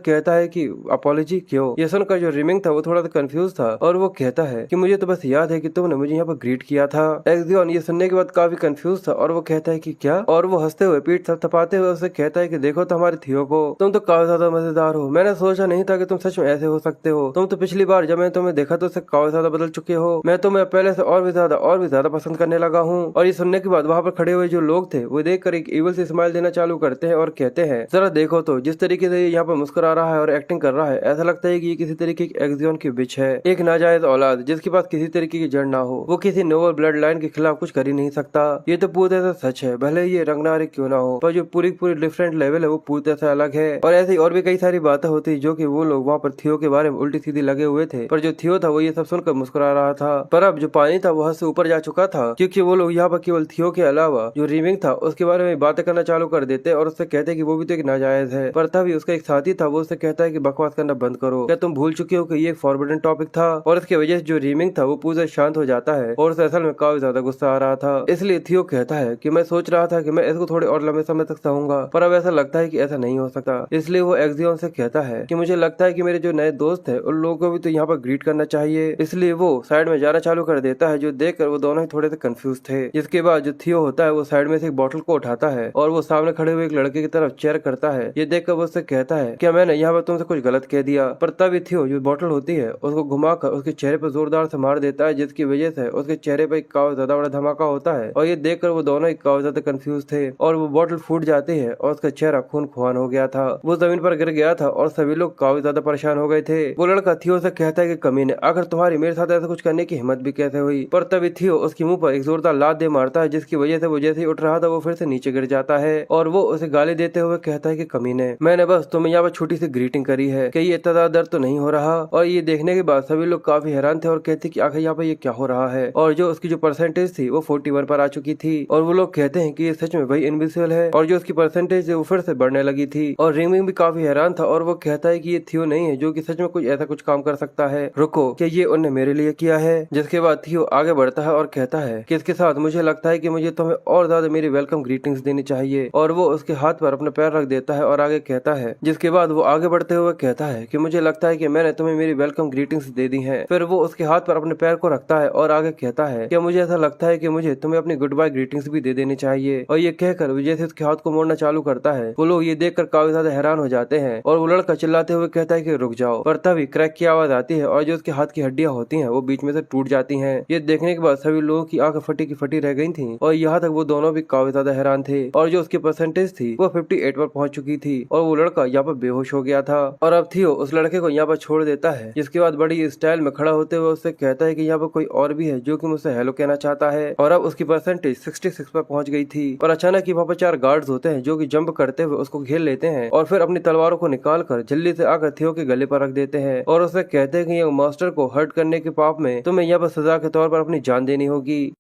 कहता है कि अपॉलॉजी क्यों? ये सुनकर जो रीमिंग था वो थोड़ा सा कंफ्यूज था और वो कहता है कि मुझे तो बस याद है कि तुमने मुझे यहाँ पर ग्रीट किया था। एक्सियन ये सुनने के बाद काफी कंफ्यूज था और वो कहता है कि क्या? और वो हंसते हुए पीठ थपथपाते हुए उससे कहता है कि देखो तो हमारे थियो को, तुम तो काफी ज्यादा मजेदार हो, मैंने सोचा नहीं था कि तुम सच में ऐसे हो सकते हो, तुम तो पिछली बार जब मैंने तुम्हें देखा तो उससे काफी ज्यादा बदल चुके हो, मैं तुम्हें पहले से और भी ज्यादा पसंद करने लगा हूँ। और ये सुनने के बाद वहाँ पर खड़े हुए जो लोग थे वो देखकर एक इवल से स्माइल देना चालू करते हैं और कहते हैं जरा देखो तो जिस तरीके से ये यहाँ पर मुस्कुरा रहा है और एक्टिंग कर रहा है, ऐसा लगता है कि ये किसी तरीके की एक्सियन की बिच है, एक नाजायज औलाद जिसके पास किसी तरीके की जड़ ना हो, वो किसी नोबल ब्लड लाइन के खिलाफ कुछ कर ही नहीं सकता। ये तो पूरी तरह से सच है, भले ये रंगनारी क्यों ना हो, पर जो पूरी डिफरेंट लेवल है वो पूरी तरह से अलग है। और ऐसी और भी कई सारी बातें होती जो कि वो लोग वहाँ पर थियो के बारे में उल्टी सीधी लगे हुए थे, पर जो थियो था वो ये सब सुनकर मुस्कुरा रहा था। पर अब जो पानी था वो हद से ऊपर जा चुका था क्योंकि वो लोग यहाँ पर केवल थियो के अलावा जो रीमिंग था उसके बारे में बातें करना चालू कर देते और उससे कहते कि वो भी तो एक नाजायज है। पर तभी उसका एक साथी था वो उससे कहता है कि बकवास करना बंद करो। क्या तुम भूल चुके हो कि ये एक फॉरबिडन टॉपिक था? और इसकी वजह से जो रीमिंग था वो पूरा शांत हो जाता है और उसे असल में काफी ज्यादा गुस्सा आ रहा था। इसलिए थियो कहता है कि मैं सोच रहा था कि मैं इसको थोड़े और लंबे समय तक सहूंगा, पर अब ऐसा लगता है कि ऐसा नहीं हो सकता। इसलिए वो एक्सियोन से कहता है कि मुझे लगता है कि मेरे जो नए दोस्त है उन लोगों को भी तो यहाँ पर ग्रीट करना चाहिए। इसलिए वो साइड में जाना चालू कर देता है, जो देखकर वो दोनों ही थोड़े से कंफ्यूज थे। जिसके बाद जो थियो होता है वो साइड में से एक बोतल को उठाता है और वो सामने खड़े हुए एक लड़के की तरफ चेयर करता है। ये देखकर वो उससे कहता है क्या मैंने यहाँ पर तुमसे कुछ गलत कह दिया? पर तभी थियो जो बोतल होती है उसको घुमाकर उसके चेहरे पर जोरदार से मार देता है, जिसकी वजह से उसके चेहरे पर एक काफी ज्यादा बड़ा धमाका होता है। और ये देखकर वो दोनों ही काफी ज्यादा कंफ्यूज थे और वो बोतल फूट जाती है और उसका चेहरा खून खुआन हो गया था। वो जमीन पर गिर गया था और सभी लोग काफी ज्यादा परेशान हो गए थे। वो लड़का थियो से कहता है कि कमीने, आखिर तुम्हारी मेरे साथ ऐसा कुछ करने की हिम्मत भी कैसे हुई? पर तभी थियो उसके मुंह पर एक जोरदार लात दे मारता है, जिसकी वजह से वो जैसे ही उठ रहा था वो फिर से नीचे गिर जाता है और वो उसे गाली देते हुए कहता है कि कमीने, मैंने बस तुम्हें यहाँ पर छोटी सी ग्रीटिंग करी है, कि ये इतना दर्द तो नहीं हो रहा। और ये देखने के बाद सभी लोग काफी हैरान थे और कहते कि आखिर यहाँ पर ये क्या हो रहा है। और जो उसकी जो परसेंटेज थी वो 41 पर आ चुकी थी और वो लोग कहते हैं कि ये सच में वही इनविजिबल है और जो उसकी परसेंटेज है वो फिर से बढ़ने लगी थी। और रिंग भी काफी हैरान था और वो कहता है कि ये थियो नहीं है जो कि सच में कुछ ऐसा कुछ काम कर सकता है, रुको, क्या ये उनने मेरे लिए किया है? जिसके बाद थियो आगे बढ़ता है और कहता है कि इसके साथ मुझे लगता है कि मुझे तुम्हें और ज्यादा मेरी वेलकम ग्रीटिंग्स देनी चाहिए। और वो उसके हाथ पर अपना पैर रख देता है और आगे कहता है, जिसके बाद वो आगे बढ़ते हुए कहता है कि मुझे लगता है कि मैंने तुम्हें मेरी वेलकम ग्रीटिंग्स दे दी हैं। फिर वो उसके हाथ पर अपने पैर को रखता है और आगे कहता है कि मुझे ऐसा लगता है कि मुझे तुम्हें अपनी गुड बाय ग्रीटिंग्स भी दे देनी चाहिए। और ये कहकर वो जैसे उसके हाथ को मोड़ना चालू करता है, वो लोग ये देखकर काफी ज्यादा हैरान हो जाते हैं और वो लड़का चिल्लाते हुए कहता है कि रुक जाओ। पर तभी क्रैक की आवाज आती है और जो उसके हाथ की हड्डियां होती हैं वो बीच में से टूट जाती हैं। ये देखने के बाद सभी लोगों की आंखें फटी की फटी रह गई थी और यहाँ तक वो दोनों भी काफी ज्यादा हैरान थे। और जो उसकी परसेंटेज थी वो 58 पर पहुंच चुकी थी और वो लड़का यहाँ पर बेहोश हो गया था। और अब थियो उस लड़के को यहाँ पर छोड़ देता है, जिसके बाद बड़ी स्टाइल में खड़ा होते हुए उससे कहता है कि यहाँ पर कोई और भी है जो कि मुझसे हेलो कहना चाहता है। और अब उसकी परसेंटेज 66 पर पहुंच गई थी और अचानक ही वहाँ पर 4 गार्ड्स होते हैं जो कि जंप करते हुए उसको घेर लेते हैं और फिर अपनी तलवारों को निकाल कर जल्दी से आकर थियो के गले पर रख देते हैं और उससे कहते हैं कि ये मास्टर को हर्ट करने के पाप में तुम्हें यहाँ पर सजा के तौर पर अपनी जान देनी होगी।